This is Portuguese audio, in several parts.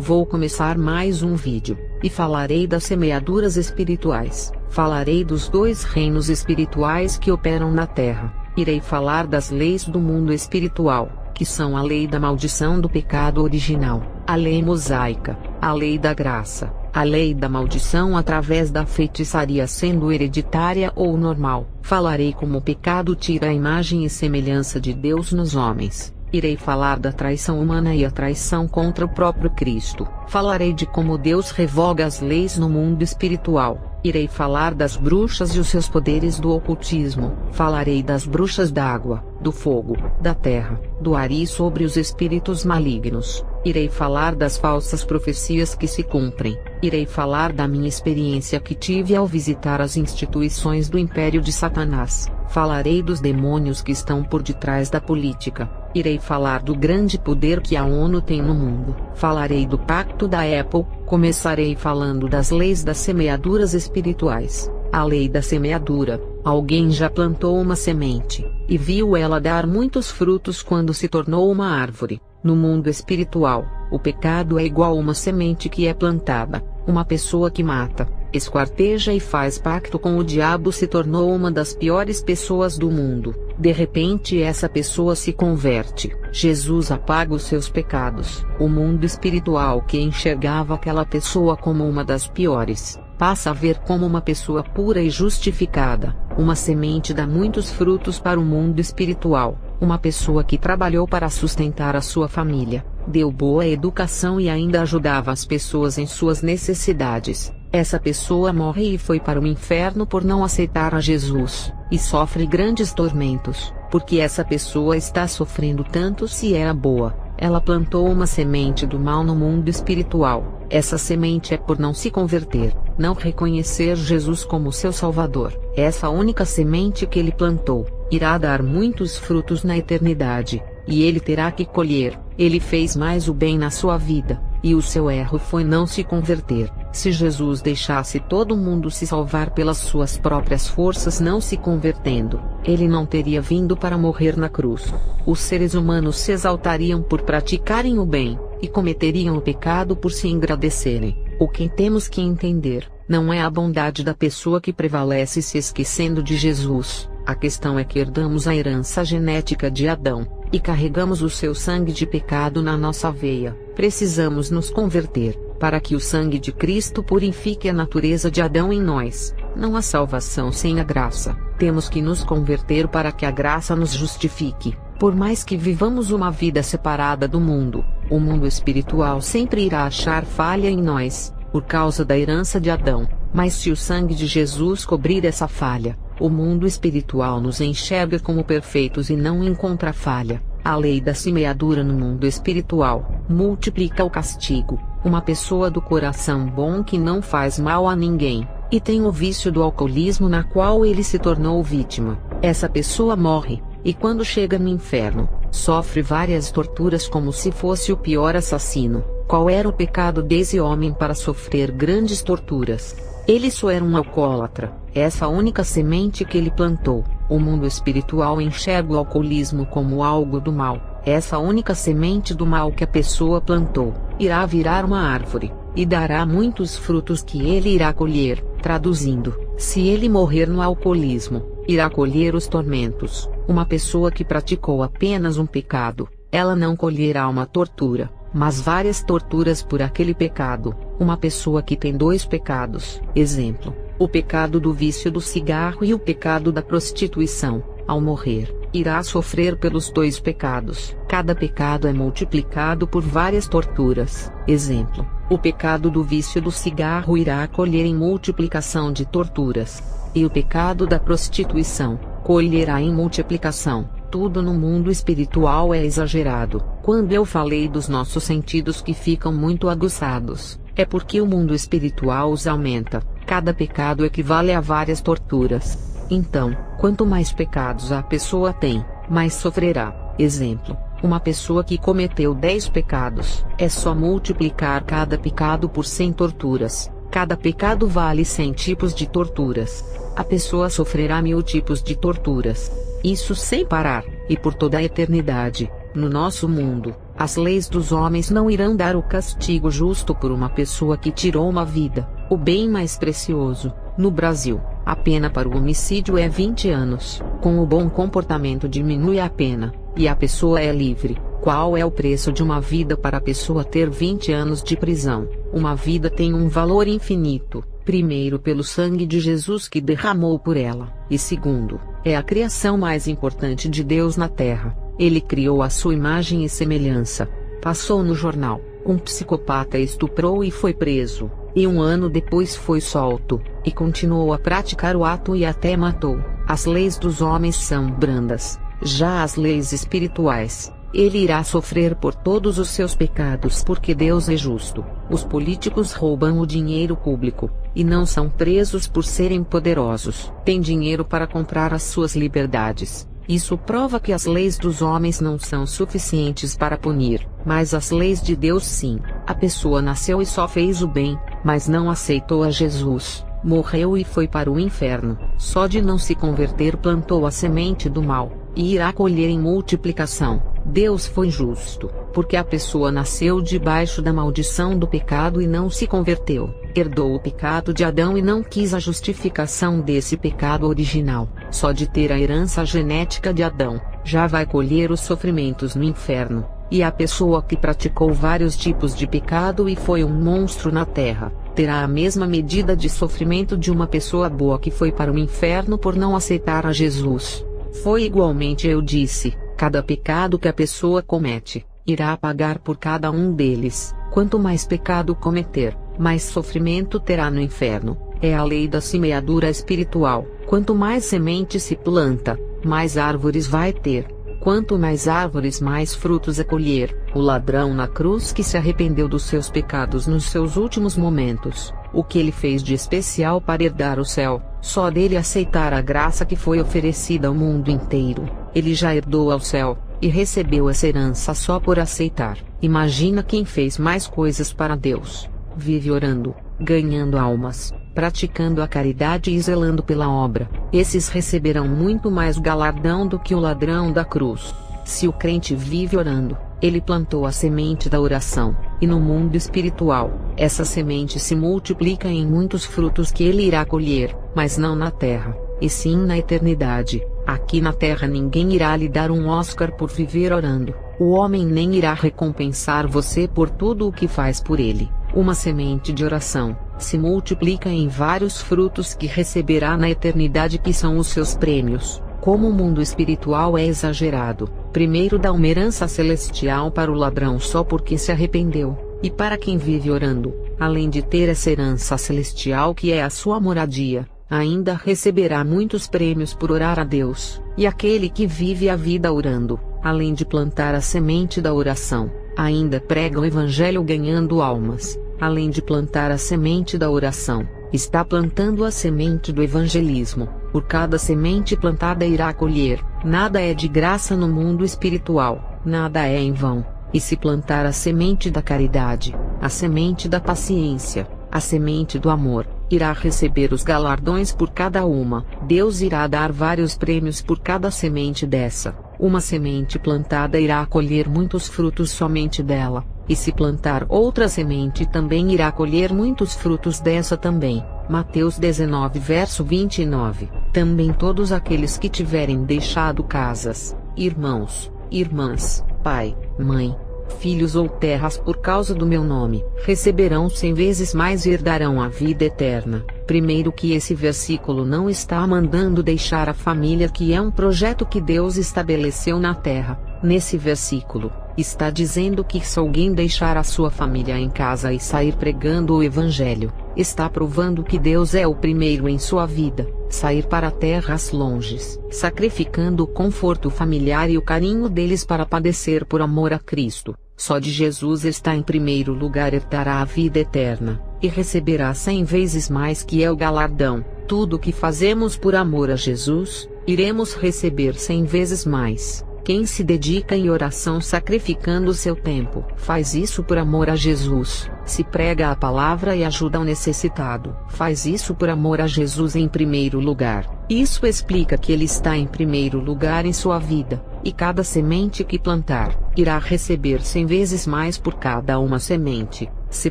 Vou começar mais um vídeo, e falarei das semeaduras espirituais, falarei dos dois reinos espirituais que operam na Terra, irei falar das leis do mundo espiritual, que são a lei da maldição do pecado original, a lei mosaica, a lei da graça, a lei da maldição através da feitiçaria sendo hereditária ou normal. Falarei como o pecado tira a imagem e semelhança de Deus nos homens. Irei falar da traição humana e a traição contra o próprio Cristo. Falarei de como Deus revoga as leis no mundo espiritual. Irei falar das bruxas e os seus poderes do ocultismo. Falarei das bruxas da água, do fogo, da terra, do ar e sobre os espíritos malignos. Irei falar das falsas profecias que se cumprem. Irei falar da minha experiência que tive ao visitar as instituições do Império de Satanás. Falarei dos demônios que estão por detrás da política. Irei falar do grande poder que a ONU tem no mundo. Falarei do pacto da Apple. Começarei falando das leis das semeaduras espirituais. A lei da semeadura: alguém já plantou uma semente, e viu ela dar muitos frutos quando se tornou uma árvore. No mundo espiritual, o pecado é igual a uma semente que é plantada. Uma pessoa que mata, esquarteja e faz pacto com o diabo se tornou uma das piores pessoas do mundo. De repente essa pessoa se converte. Jesus apaga os seus pecados. O mundo espiritual que enxergava aquela pessoa como uma das piores, passa a ver como uma pessoa pura e justificada. Uma semente dá muitos frutos para o mundo espiritual. Uma pessoa que trabalhou para sustentar a sua família, deu boa educação e ainda ajudava as pessoas em suas necessidades. Essa pessoa morre e foi para o inferno por não aceitar a Jesus, e sofre grandes tormentos, porque essa pessoa está sofrendo tanto. Se era boa, ela plantou uma semente do mal no mundo espiritual. Essa semente é por não se converter, não reconhecer Jesus como seu Salvador. Essa única semente que ele plantou irá dar muitos frutos na eternidade, e ele terá que colher. Ele fez mais o bem na sua vida, e o seu erro foi não se converter. Se Jesus deixasse todo mundo se salvar pelas suas próprias forças não se convertendo, ele não teria vindo para morrer na cruz. Os seres humanos se exaltariam por praticarem o bem, e cometeriam o pecado por se engrandecerem. O que temos que entender, não é a bondade da pessoa que prevalece se esquecendo de Jesus. A questão é que herdamos a herança genética de Adão, e carregamos o seu sangue de pecado na nossa veia. Precisamos nos converter, para que o sangue de Cristo purifique a natureza de Adão em nós. Não há salvação sem a graça. Temos que nos converter para que a graça nos justifique. Por mais que vivamos uma vida separada do mundo, o mundo espiritual sempre irá achar falha em nós, por causa da herança de Adão. Mas se o sangue de Jesus cobrir essa falha, o mundo espiritual nos enxerga como perfeitos e não encontra falha. A lei da semeadura no mundo espiritual multiplica o castigo. Uma pessoa do coração bom que não faz mal a ninguém, e tem o vício do alcoolismo na qual ele se tornou vítima. Essa pessoa morre, e quando chega no inferno, sofre várias torturas como se fosse o pior assassino. Qual era o pecado desse homem para sofrer grandes torturas? Ele só era um alcoólatra. Essa única semente que ele plantou. O mundo espiritual enxerga o alcoolismo como algo do mal. Essa única semente do mal que a pessoa plantou, irá virar uma árvore, e dará muitos frutos que ele irá colher. Traduzindo, se ele morrer no alcoolismo, irá colher os tormentos. Uma pessoa que praticou apenas um pecado, ela não colherá uma tortura, mas várias torturas por aquele pecado. Uma pessoa que tem dois pecados, exemplo, o pecado do vício do cigarro e o pecado da prostituição, ao morrer, irá sofrer pelos dois pecados. Cada pecado é multiplicado por várias torturas. Exemplo, o pecado do vício do cigarro irá colher em multiplicação de torturas, e o pecado da prostituição colherá em multiplicação. Tudo no mundo espiritual é exagerado. Quando eu falei dos nossos sentidos que ficam muito aguçados, é porque o mundo espiritual os aumenta. Cada pecado equivale a várias torturas. Então, quanto mais pecados a pessoa tem, mais sofrerá. Exemplo, uma pessoa que cometeu 10 pecados, é só multiplicar cada pecado por 100 torturas. Cada pecado vale 100 tipos de torturas. A pessoa sofrerá 1000 tipos de torturas. Isso sem parar, e por toda a eternidade. No nosso mundo, As leis dos homens não irão dar o castigo justo por uma pessoa que tirou uma vida, o bem mais precioso. No Brasil, a pena para o homicídio é 20 anos. Com o bom comportamento diminui a pena, e a pessoa é livre. Qual é o preço de uma vida para a pessoa ter 20 anos de prisão? Uma vida tem um valor infinito. Primeiro, pelo sangue de Jesus que derramou por ela, e segundo, é a criação mais importante de Deus na terra. Ele criou a sua imagem e semelhança. Passou no jornal: um psicopata estuprou e foi preso, e um ano depois foi solto, e continuou a praticar o ato e até matou. As leis dos homens são brandas, já as leis espirituais, ele irá sofrer por todos os seus pecados porque Deus é justo. Os políticos roubam o dinheiro público, e não são presos por serem poderosos. Têm dinheiro para comprar as suas liberdades. Isso prova que as leis dos homens não são suficientes para punir, mas as leis de Deus sim. A pessoa nasceu e só fez o bem, mas não aceitou a Jesus, morreu e foi para o inferno. Só de não se converter plantou a semente do mal, e irá colher em multiplicação. Deus foi justo, porque a pessoa nasceu debaixo da maldição do pecado e não se converteu. Herdou o pecado de Adão e não quis a justificação desse pecado original. Só de ter a herança genética de Adão, já vai colher os sofrimentos no inferno. E a pessoa que praticou vários tipos de pecado e foi um monstro na terra, terá a mesma medida de sofrimento de uma pessoa boa que foi para o inferno por não aceitar a Jesus. Foi igualmente eu disse, cada pecado que a pessoa comete, irá pagar por cada um deles. Quanto mais pecado cometer, mais sofrimento terá no inferno. É a lei da semeadura espiritual. Quanto mais semente se planta, mais árvores vai ter. Quanto mais árvores, mais frutos a colher. O ladrão na cruz que se arrependeu dos seus pecados nos seus últimos momentos, o que ele fez de especial para herdar o céu, só dele aceitar a graça que foi oferecida ao mundo inteiro, ele já herdou ao céu, e recebeu essa herança só por aceitar. Imagina quem fez mais coisas para Deus, vive orando, ganhando almas, praticando a caridade e zelando pela obra. Esses receberão muito mais galardão do que o ladrão da cruz. Se o crente vive orando, ele plantou a semente da oração, e no mundo espiritual, essa semente se multiplica em muitos frutos que ele irá colher, mas não na terra, e sim na eternidade. Aqui na terra ninguém irá lhe dar um Oscar por viver orando. O homem nem irá recompensar você por tudo o que faz por ele. Uma semente de oração se multiplica em vários frutos que receberá na eternidade, que são os seus prêmios. Como o mundo espiritual é exagerado, primeiro dá uma herança celestial para o ladrão só porque se arrependeu, e para quem vive orando, além de ter essa herança celestial que é a sua moradia, ainda receberá muitos prêmios por orar a Deus. E aquele que vive a vida orando, além de plantar a semente da oração, ainda prega o evangelho ganhando almas. Além de plantar a semente da oração, está plantando a semente do evangelismo. Por cada semente plantada irá colher. Nada é de graça no mundo espiritual, nada é em vão. E se plantar a semente da caridade, a semente da paciência, a semente do amor, irá receber os galardões por cada uma. Deus irá dar vários prêmios por cada semente dessa. Uma semente plantada irá colher muitos frutos somente dela. E se plantar outra semente também irá colher muitos frutos dessa também. Mateus 19 verso 29. Também todos aqueles que tiverem deixado casas, irmãos, irmãs, pai, mãe, filhos ou terras por causa do meu nome, receberão 100 vezes mais e herdarão a vida eterna. Primeiro que esse versículo não está mandando deixar a família, que é um projeto que Deus estabeleceu na terra. Nesse versículo, está dizendo que se alguém deixar a sua família em casa e sair pregando o evangelho, está provando que Deus é o primeiro em sua vida. Sair para terras longes, sacrificando o conforto familiar e o carinho deles para padecer por amor a Cristo. Só de Jesus está em primeiro lugar, herdará a vida eterna, e receberá 100 vezes mais, que é o galardão. Tudo o que fazemos por amor a Jesus, iremos receber 100 vezes mais. Quem se dedica em oração sacrificando o seu tempo, faz isso por amor a Jesus. Se prega a palavra e ajuda o necessitado, faz isso por amor a Jesus em primeiro lugar. Isso explica que ele está em primeiro lugar em sua vida. e cada semente que plantar, irá receber 100 vezes mais por cada uma semente. Se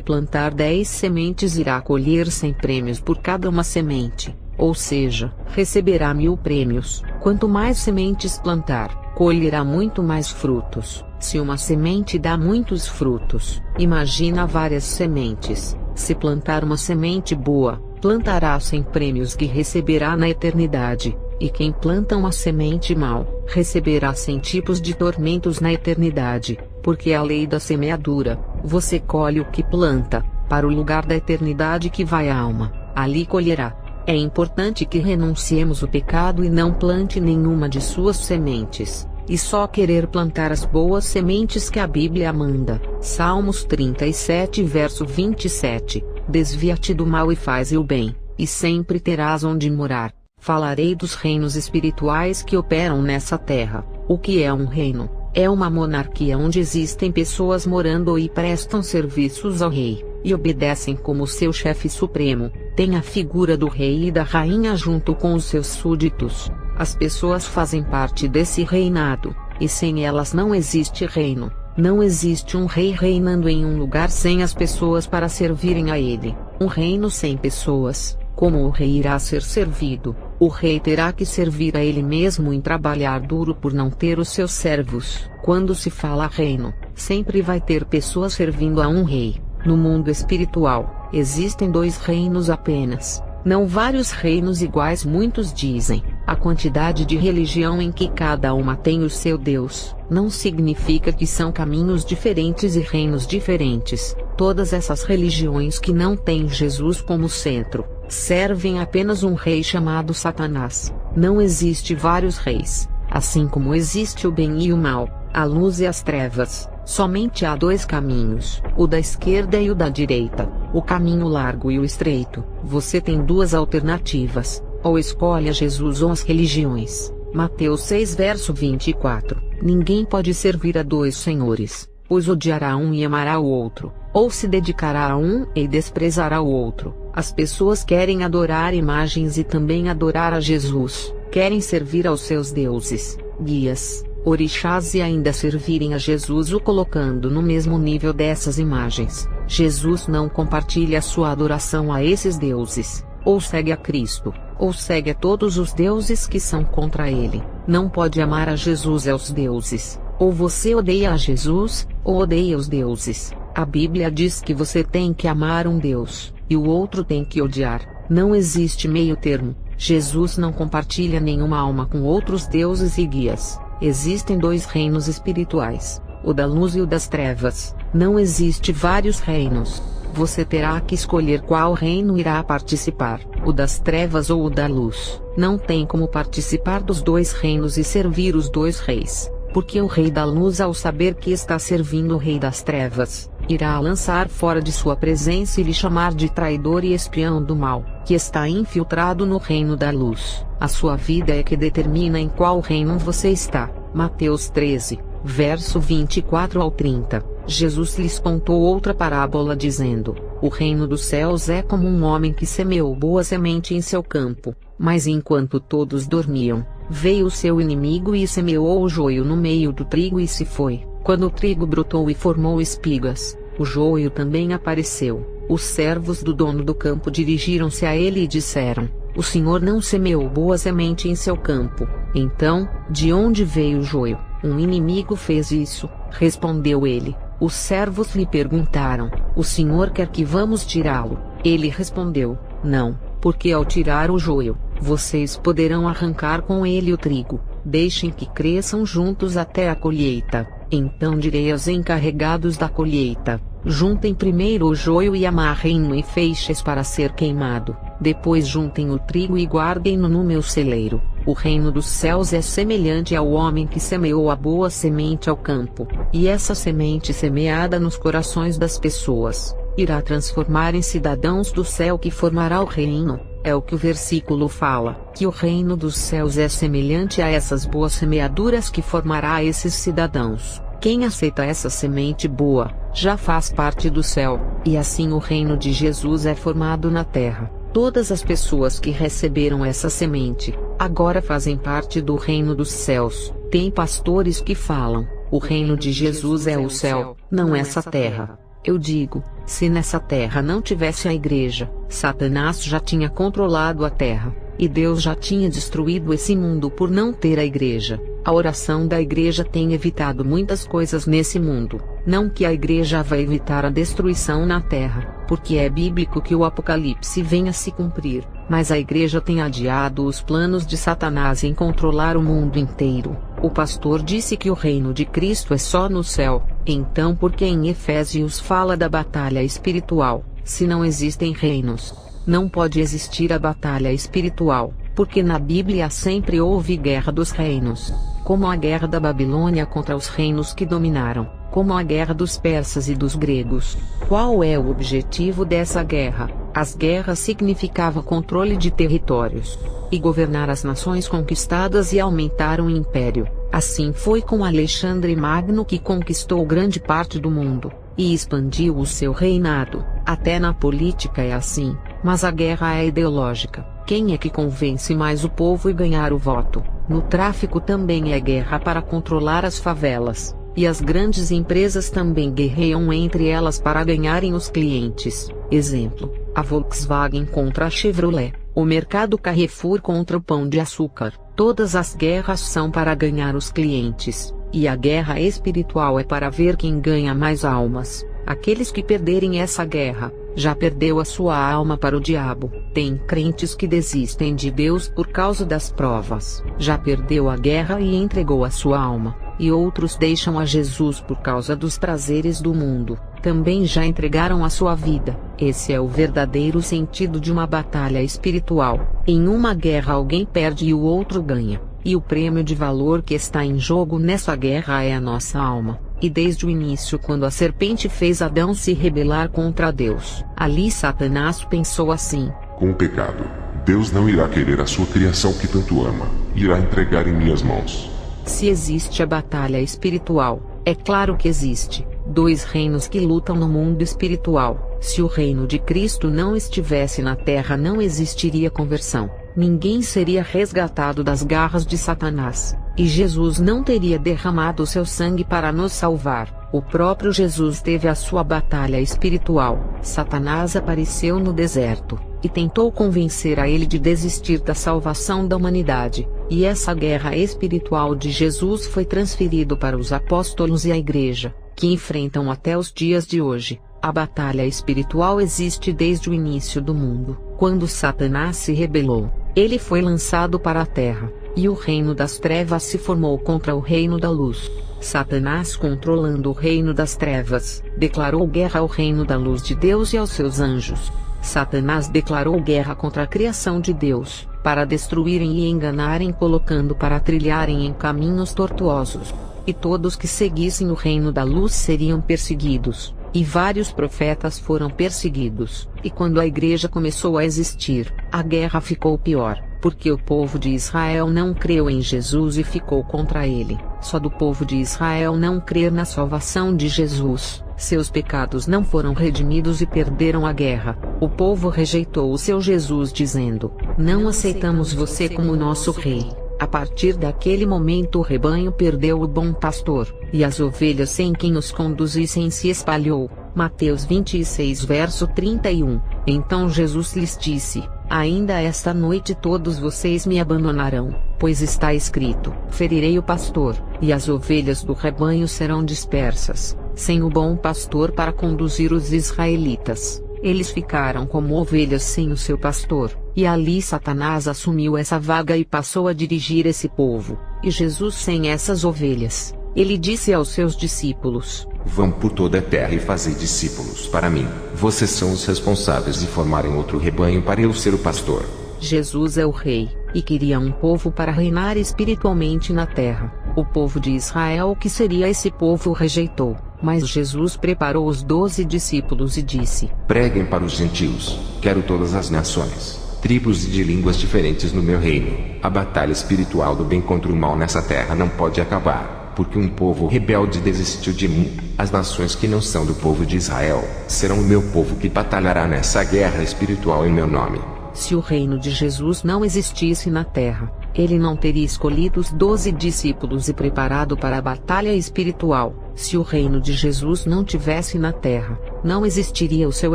plantar 10 sementes, irá colher 100 prêmios por cada uma semente, ou seja, receberá 1000 prêmios. Quanto mais sementes plantar, colherá muito mais frutos. Se uma semente dá muitos frutos, imagina várias sementes. Se plantar uma semente boa, plantará 100 prêmios que receberá na eternidade, e quem planta uma semente mal, receberá 100 tipos de tormentos na eternidade, porque é a lei da semeadura. Você colhe o que planta, para o lugar da eternidade que vai a alma, ali colherá. É importante que renunciemos o pecado e não plante nenhuma de suas sementes, e só querer plantar as boas sementes que a Bíblia manda. Salmos 37 verso 27. Desvia-te do mal e faz o bem, e sempre terás onde morar. Falarei dos reinos espirituais que operam nessa terra. O que é um reino? É uma monarquia onde existem pessoas morando e prestam serviços ao rei, e obedecem como seu chefe supremo. Tem a figura do rei e da rainha junto com os seus súditos. As pessoas fazem parte desse reinado, e sem elas não existe reino. Não existe um rei reinando em um lugar sem as pessoas para servirem a ele. Um reino sem pessoas, como o rei irá ser servido? O rei terá que servir a ele mesmo e trabalhar duro por não ter os seus servos. Quando se fala reino, sempre vai ter pessoas servindo a um rei. No mundo espiritual, existem 2 reinos apenas, não vários reinos iguais. Muitos dizem, a quantidade de religião em que cada uma tem o seu Deus, não significa que são caminhos diferentes e reinos diferentes. Todas essas religiões que não têm Jesus como centro, servem apenas um rei chamado Satanás. Não existe vários reis, assim como existe o bem e o mal, a luz e as trevas. Somente há 2 caminhos, o da esquerda e o da direita, o caminho largo e o estreito. Você tem 2 alternativas, ou escolhe a Jesus ou as religiões. Mateus 6 verso 24. Ninguém pode servir a 2 senhores, pois odiará um e amará o outro, ou se dedicará a um e desprezará o outro. As pessoas querem adorar imagens e também adorar a Jesus, querem servir aos seus deuses, guias, orixás e ainda servirem a Jesus o colocando no mesmo nível dessas imagens. Jesus não compartilha sua adoração a esses deuses, ou segue a Cristo, ou segue a todos os deuses que são contra ele. Não pode amar a Jesus e aos deuses. Ou você odeia a Jesus, ou odeia os deuses. A Bíblia diz que você tem que amar um Deus, e o outro tem que odiar. Não existe meio termo. Jesus não compartilha nenhuma alma com outros deuses e guias. Existem 2 reinos espirituais, o da luz e o das trevas. Não existe vários reinos. Você terá que escolher qual reino irá participar, o das trevas ou o da luz. Não tem como participar dos 2 reinos e servir os 2 reis, porque o rei da luz, ao saber que está servindo o rei das trevas, irá lançar fora de sua presença e lhe chamar de traidor e espião do mal, que está infiltrado no reino da luz. A sua vida é que determina em qual reino você está. Mateus 13, verso 24 ao 30. Jesus lhes contou outra parábola dizendo: o reino dos céus é como um homem que semeou boa semente em seu campo, mas enquanto todos dormiam, veio o seu inimigo e semeou o joio no meio do trigo e se foi. Quando o trigo brotou e formou espigas, o joio também apareceu. Os servos do dono do campo dirigiram-se a ele e disseram: o senhor não semeou boa semente em seu campo. Então, de onde veio o joio? Um inimigo fez isso, respondeu ele. Os servos lhe perguntaram: o senhor quer que vamos tirá-lo? Ele respondeu: não, porque ao tirar o joio, vocês poderão arrancar com ele o trigo. Deixem que cresçam juntos até a colheita. Então direi aos encarregados da colheita: juntem primeiro o joio e amarrem-no em feixes para ser queimado. Depois juntem o trigo e guardem-no no meu celeiro. O reino dos céus é semelhante ao homem que semeou a boa semente ao campo, e essa semente semeada nos corações das pessoas, irá transformar em cidadãos do céu que formará o reino. É o que o versículo fala, que o reino dos céus é semelhante a essas boas semeaduras que formará esses cidadãos. Quem aceita essa semente boa, já faz parte do céu, e assim o reino de Jesus é formado na terra. Todas as pessoas que receberam essa semente, agora fazem parte do reino dos céus. Tem pastores que falam: o reino de Jesus é o céu, não essa terra. Eu digo, se nessa terra não tivesse a igreja, Satanás já tinha controlado a terra, e Deus já tinha destruído esse mundo por não ter a igreja. A oração da igreja tem evitado muitas coisas nesse mundo. Não que a igreja vá evitar a destruição na terra, porque é bíblico que o Apocalipse venha se cumprir, mas a igreja tem adiado os planos de Satanás em controlar o mundo inteiro. O pastor disse que o reino de Cristo é só no céu. Então por que em Efésios fala da batalha espiritual, se não existem reinos? Não pode existir a batalha espiritual, porque na Bíblia sempre houve guerra dos reinos, como a guerra da Babilônia contra os reinos que dominaram, como a guerra dos persas e dos gregos. Qual é o objetivo dessa guerra? As guerras significavam controle de territórios, e governar as nações conquistadas e aumentar o império. Assim foi com Alexandre Magno, que conquistou grande parte do mundo, e expandiu o seu reinado. Até na política é assim, mas a guerra é ideológica. Quem é que convence mais o povo e ganhar o voto? No tráfico também é guerra para controlar as favelas, e as grandes empresas também guerreiam entre elas para ganharem os clientes. Exemplo, a Volkswagen contra a Chevrolet, o mercado Carrefour contra o Pão de Açúcar. Todas as guerras são para ganhar os clientes, e a guerra espiritual é para ver quem ganha mais almas. Aqueles que perderem essa guerra, já perdeu a sua alma para o diabo. Tem crentes que desistem de Deus por causa das provas, já perdeu a guerra e entregou a sua alma. E outros deixam a Jesus por causa dos prazeres do mundo, também já entregaram a sua vida. Esse é o verdadeiro sentido de uma batalha espiritual. Em uma guerra alguém perde e o outro ganha, e o prêmio de valor que está em jogo nessa guerra é a nossa alma. E desde o início, quando a serpente fez Adão se rebelar contra Deus, ali Satanás pensou assim: com o pecado, Deus não irá querer a sua criação que tanto ama, irá entregar em minhas mãos. Se existe a batalha espiritual, é claro que existe dois reinos que lutam no mundo espiritual. Se o reino de Cristo não estivesse na terra, não existiria conversão. Ninguém seria resgatado das garras de Satanás, e Jesus não teria derramado seu sangue para nos salvar. O próprio Jesus teve a sua batalha espiritual. Satanás apareceu no deserto, e tentou convencer a ele de desistir da salvação da humanidade. E essa guerra espiritual de Jesus foi transferido para os apóstolos e a igreja, que enfrentam até os dias de hoje. A batalha espiritual existe desde o início do mundo. Quando Satanás se rebelou, ele foi lançado para a terra, e o reino das trevas se formou contra o reino da luz. Satanás, controlando o reino das trevas, declarou guerra ao reino da luz de Deus e aos seus anjos. Satanás declarou guerra contra a criação de Deus, para destruírem e enganarem, colocando para trilharem em caminhos tortuosos. E todos que seguissem o reino da luz seriam perseguidos. E vários profetas foram perseguidos. E quando a igreja começou a existir, a guerra ficou pior, porque o povo de Israel não creu em Jesus e ficou contra ele. Só do povo de Israel não crer na salvação de Jesus, seus pecados não foram redimidos e perderam a guerra. O povo rejeitou o seu Jesus, dizendo: não aceitamos você como nosso rei. A partir daquele momento o rebanho perdeu o bom pastor, e as ovelhas sem quem os conduzissem se espalhou. Mateus 26 verso 31. Então Jesus lhes disse: ainda esta noite todos vocês me abandonarão, pois está escrito: ferirei o pastor, e as ovelhas do rebanho serão dispersas. Sem o bom pastor para conduzir os israelitas, eles ficaram como ovelhas sem o seu pastor, e ali Satanás assumiu essa vaga e passou a dirigir esse povo. E Jesus sem essas ovelhas, ele disse aos seus discípulos: vão por toda a terra e fazei discípulos para mim. Vocês são os responsáveis de formarem outro rebanho para eu ser o pastor. Jesus é o rei, e queria um povo para reinar espiritualmente na terra. O povo de Israel, que seria esse povo, o rejeitou. Mas Jesus preparou os 12 discípulos e disse: preguem para os gentios, quero todas as nações, tribos e de línguas diferentes no meu reino. A batalha espiritual do bem contra o mal nessa terra não pode acabar, porque um povo rebelde desistiu de mim. As nações que não são do povo de Israel serão o meu povo que batalhará nessa guerra espiritual em meu nome. Se o reino de Jesus não existisse na terra, Ele não teria escolhido os 12 discípulos e preparado para a batalha espiritual, se o reino de Jesus não tivesse na terra. Não existiria o seu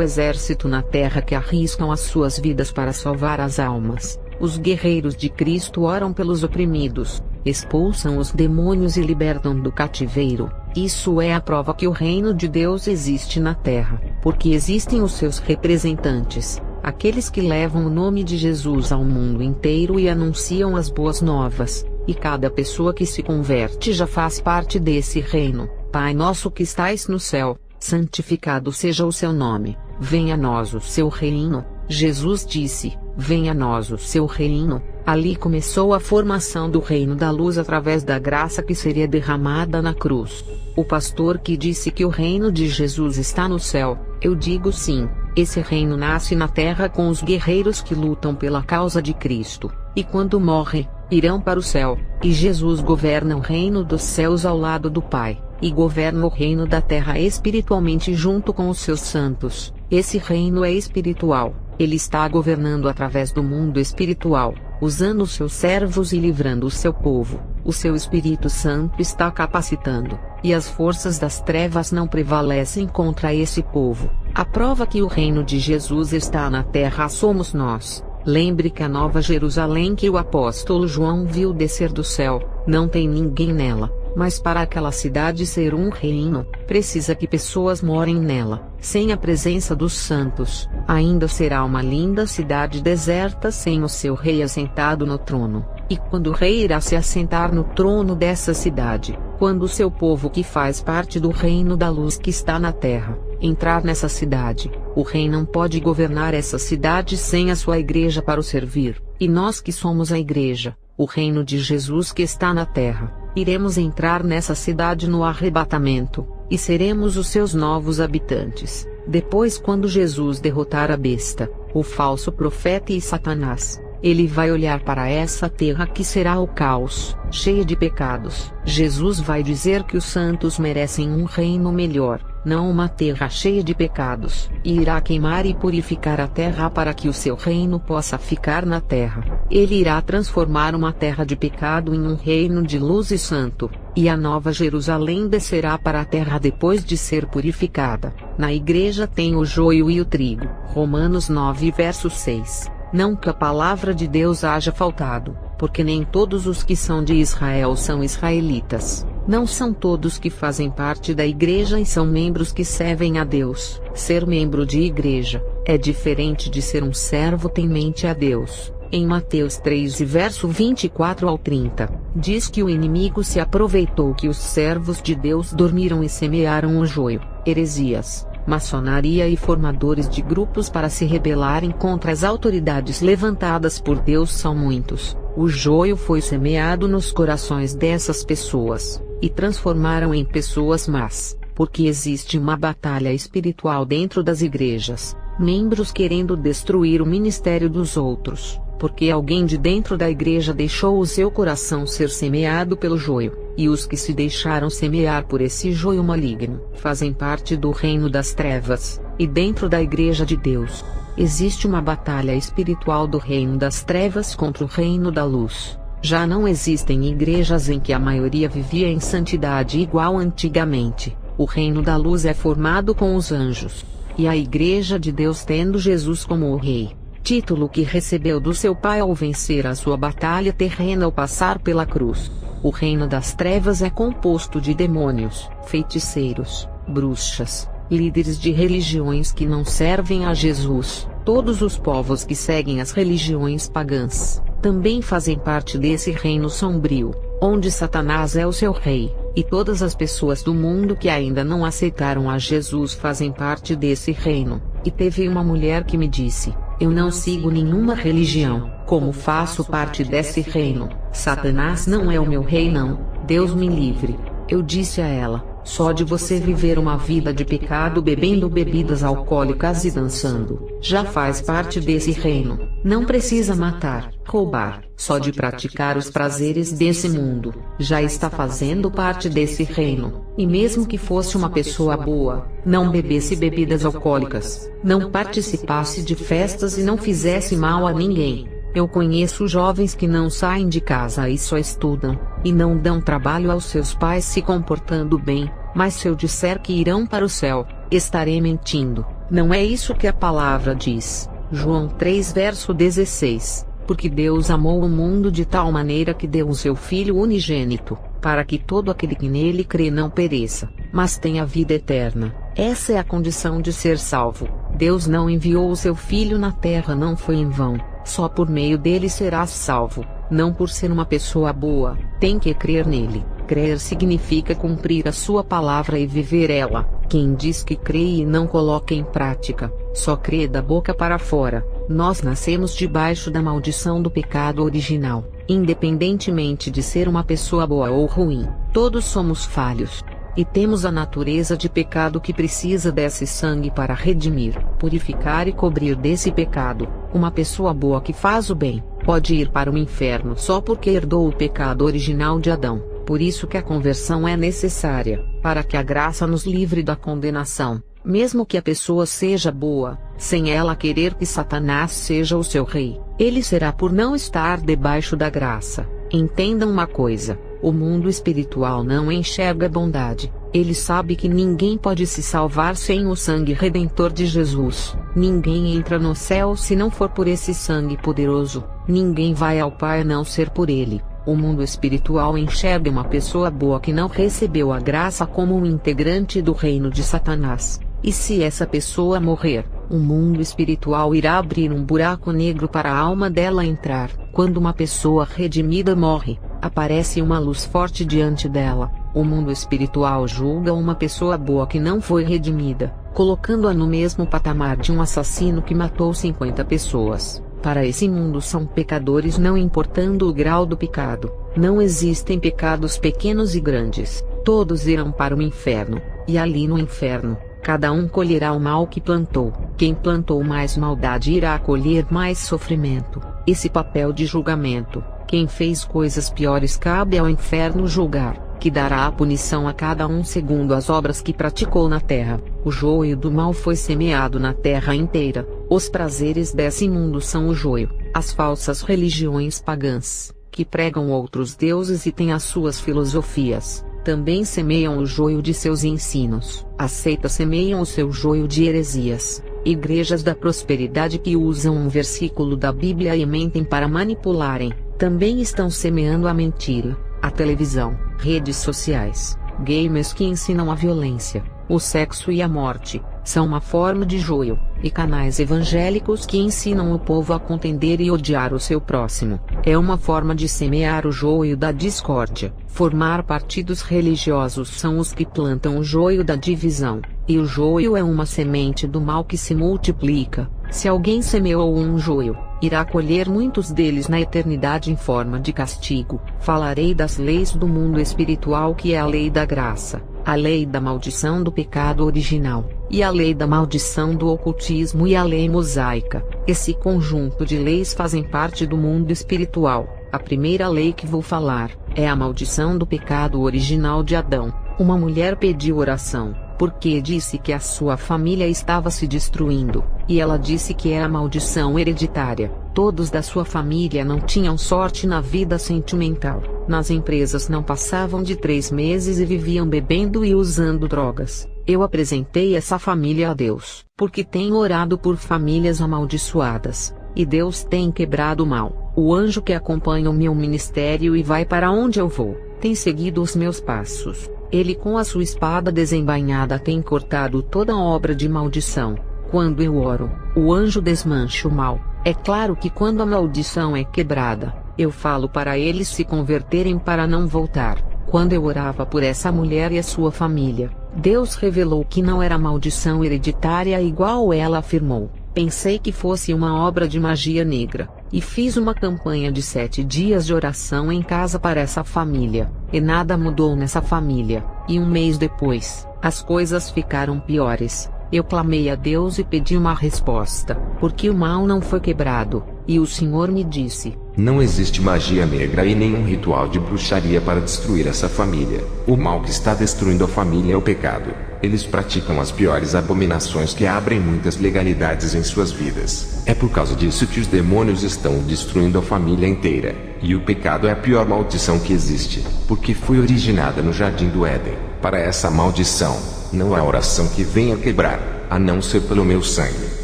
exército na terra que arriscam as suas vidas para salvar as almas. Os guerreiros de Cristo oram pelos oprimidos, expulsam os demônios e libertam do cativeiro. Isso é a prova que o reino de Deus existe na terra, porque existem os seus representantes, aqueles que levam o nome de Jesus ao mundo inteiro e anunciam as boas novas, e cada pessoa que se converte já faz parte desse reino. Pai nosso que estais no céu, santificado seja o seu nome, venha a nós o seu reino. Jesus disse, venha a nós o seu reino. Ali começou a formação do reino da luz através da graça que seria derramada na cruz. O pastor que disse que o reino de Jesus está no céu, eu digo sim, esse reino nasce na terra com os guerreiros que lutam pela causa de Cristo, e quando morrem, irão para o céu, e Jesus governa o reino dos céus ao lado do Pai, e governa o reino da terra espiritualmente junto com os seus santos. Esse reino é espiritual, ele está governando através do mundo espiritual, usando os seus servos e livrando o seu povo. O seu Espírito Santo está capacitando, e as forças das trevas não prevalecem contra esse povo. A prova que o reino de Jesus está na terra somos nós. Lembre que a Nova Jerusalém que o apóstolo João viu descer do céu, não tem ninguém nela, mas para aquela cidade ser um reino, precisa que pessoas morem nela. Sem a presença dos santos, ainda será uma linda cidade deserta sem o seu rei assentado no trono. E quando o rei irá se assentar no trono dessa cidade, quando o seu povo que faz parte do reino da luz que está na terra, entrar nessa cidade, o rei não pode governar essa cidade sem a sua igreja para o servir, e nós que somos a igreja, o reino de Jesus que está na terra, iremos entrar nessa cidade no arrebatamento, e seremos os seus novos habitantes. Depois, quando Jesus derrotar a besta, o falso profeta e Satanás, ele vai olhar para essa terra que será o caos, cheia de pecados. Jesus vai dizer que os santos merecem um reino melhor, não uma terra cheia de pecados, e irá queimar e purificar a terra para que o seu reino possa ficar na terra. Ele irá transformar uma terra de pecado em um reino de luz e santo, e a Nova Jerusalém descerá para a terra depois de ser purificada. Na igreja tem o joio e o trigo. Romanos 9 verso 6. Não que a palavra de Deus haja faltado, porque nem todos os que são de Israel são israelitas. Não são todos que fazem parte da igreja e são membros que servem a Deus. Ser membro de igreja é diferente de ser um servo temente a Deus. Em Mateus 3 verso 24 ao 30, diz que o inimigo se aproveitou que os servos de Deus dormiram e semearam o joio, heresias, maçonaria e formadores de grupos para se rebelarem contra as autoridades levantadas por Deus são muitos. O joio foi semeado nos corações dessas pessoas, e transformaram em pessoas más, porque existe uma batalha espiritual dentro das igrejas, membros querendo destruir o ministério dos outros, porque alguém de dentro da igreja deixou o seu coração ser semeado pelo joio, e os que se deixaram semear por esse joio maligno fazem parte do reino das trevas, e dentro da igreja de Deus, existe uma batalha espiritual do reino das trevas contra o reino da luz. Já não existem igrejas em que a maioria vivia em santidade igual antigamente. O reino da luz é formado com os anjos, e a igreja de Deus tendo Jesus como o rei, título que recebeu do seu pai ao vencer a sua batalha terrena ao passar pela cruz. O reino das trevas é composto de demônios, feiticeiros, bruxas, líderes de religiões que não servem a Jesus. Todos os povos que seguem as religiões pagãs também fazem parte desse reino sombrio, onde Satanás é o seu rei, e todas as pessoas do mundo que ainda não aceitaram a Jesus fazem parte desse reino. E teve uma mulher que me disse: eu não sigo nenhuma religião, como faço parte desse reino? Satanás não é o meu rei não, Deus me livre. Eu disse a ela: só de você viver uma vida de pecado bebendo bebidas alcoólicas e dançando, já faz parte desse reino. Não precisa matar, roubar, só de praticar os prazeres desse mundo, já está fazendo parte desse reino. E mesmo que fosse uma pessoa boa, não bebesse bebidas alcoólicas, não participasse de festas e não fizesse mal a ninguém, Eu conheço jovens que não saem de casa e só estudam, e não dão trabalho aos seus pais se comportando bem, mas se eu disser que irão para o céu, estarei mentindo. Não é isso que a palavra diz. João 3 verso 16. Porque Deus amou o mundo de tal maneira que deu o seu Filho unigênito, para que todo aquele que nele crê não pereça, mas tenha vida eterna. Essa é a condição de ser salvo. Deus não enviou o seu Filho na terra não foi em vão. Só por meio dele serás salvo, não por ser uma pessoa boa. Tem que crer nele. Crer significa cumprir a sua palavra e viver ela. Quem diz que crê e não coloca em prática, só crê da boca para fora. Nós nascemos debaixo da maldição do pecado original. Independentemente de ser uma pessoa boa ou ruim, todos somos falhos. E temos a natureza de pecado que precisa desse sangue para redimir, purificar e cobrir desse pecado. Uma pessoa boa que faz o bem, pode ir para o inferno só porque herdou o pecado original de Adão. Por isso que a conversão é necessária, para que a graça nos livre da condenação. Mesmo que a pessoa seja boa, sem ela querer que Satanás seja o seu rei, ele será por não estar debaixo da graça. Entendam uma coisa. O mundo espiritual não enxerga bondade. Ele sabe que ninguém pode se salvar sem o sangue redentor de Jesus. Ninguém entra no céu se não for por esse sangue poderoso. Ninguém vai ao Pai a não ser por ele. O mundo espiritual enxerga uma pessoa boa que não recebeu a graça como um integrante do reino de Satanás. E se essa pessoa morrer, o mundo espiritual irá abrir um buraco negro para a alma dela entrar. Quando uma pessoa redimida morre, aparece uma luz forte diante dela. O mundo espiritual julga uma pessoa boa que não foi redimida, colocando-a no mesmo patamar de um assassino que matou 50 pessoas. Para esse mundo são pecadores não importando o grau do pecado. Não existem pecados pequenos e grandes. Todos irão para o inferno, e ali no inferno, cada um colherá o mal que plantou. Quem plantou mais maldade irá colher mais sofrimento. Esse papel de julgamento, quem fez coisas piores cabe ao inferno julgar, que dará a punição a cada um segundo as obras que praticou na terra. O joio do mal foi semeado na terra inteira. Os prazeres desse mundo são o joio. As falsas religiões pagãs, que pregam outros deuses e têm as suas filosofias, também semeiam o joio de seus ensinos. As seitas semeiam o seu joio de heresias. Igrejas da prosperidade que usam um versículo da Bíblia e mentem para manipularem, também estão semeando a mentira. A televisão, redes sociais, gamers que ensinam a violência, o sexo e a morte, são uma forma de joio, e canais evangélicos que ensinam o povo a contender e odiar o seu próximo, é uma forma de semear o joio da discórdia. Formar partidos religiosos são os que plantam o joio da divisão, e o joio é uma semente do mal que se multiplica. Se alguém semeou um joio, irá colher muitos deles na eternidade em forma de castigo. Falarei das leis do mundo espiritual, que é a lei da graça, a lei da maldição do pecado original, e a lei da maldição do ocultismo e a lei mosaica. Esse conjunto de leis fazem parte do mundo espiritual. A primeira lei que vou falar é a maldição do pecado original de Adão. Uma mulher pediu oração, porque disse que a sua família estava se destruindo, e ela disse que era maldição hereditária. Todos da sua família não tinham sorte na vida sentimental, nas empresas não passavam de 3 meses e viviam bebendo e usando drogas. Eu apresentei essa família a Deus, porque tenho orado por famílias amaldiçoadas, e Deus tem quebrado o mal. O anjo que acompanha o meu ministério e vai para onde eu vou, tem seguido os meus passos. Ele com a sua espada desembainhada tem cortado toda obra de maldição. Quando eu oro, o anjo desmancha o mal. É claro que quando a maldição é quebrada, eu falo para eles se converterem para não voltar. Quando eu orava por essa mulher e a sua família, Deus revelou que não era maldição hereditária igual ela afirmou. Pensei que fosse uma obra de magia negra, e fiz uma campanha de 7 dias de oração em casa para essa família, e nada mudou nessa família, e um mês depois, as coisas ficaram piores. Eu clamei a Deus e pedi uma resposta, porque o mal não foi quebrado, e o Senhor me disse: não existe magia negra e nenhum ritual de bruxaria para destruir essa família. O mal que está destruindo a família é o pecado. Eles praticam as piores abominações que abrem muitas legalidades em suas vidas. É por causa disso que os demônios estão destruindo a família inteira. E o pecado é a pior maldição que existe, porque foi originada no Jardim do Éden. Para essa maldição, não há oração que venha quebrar, a não ser pelo meu sangue.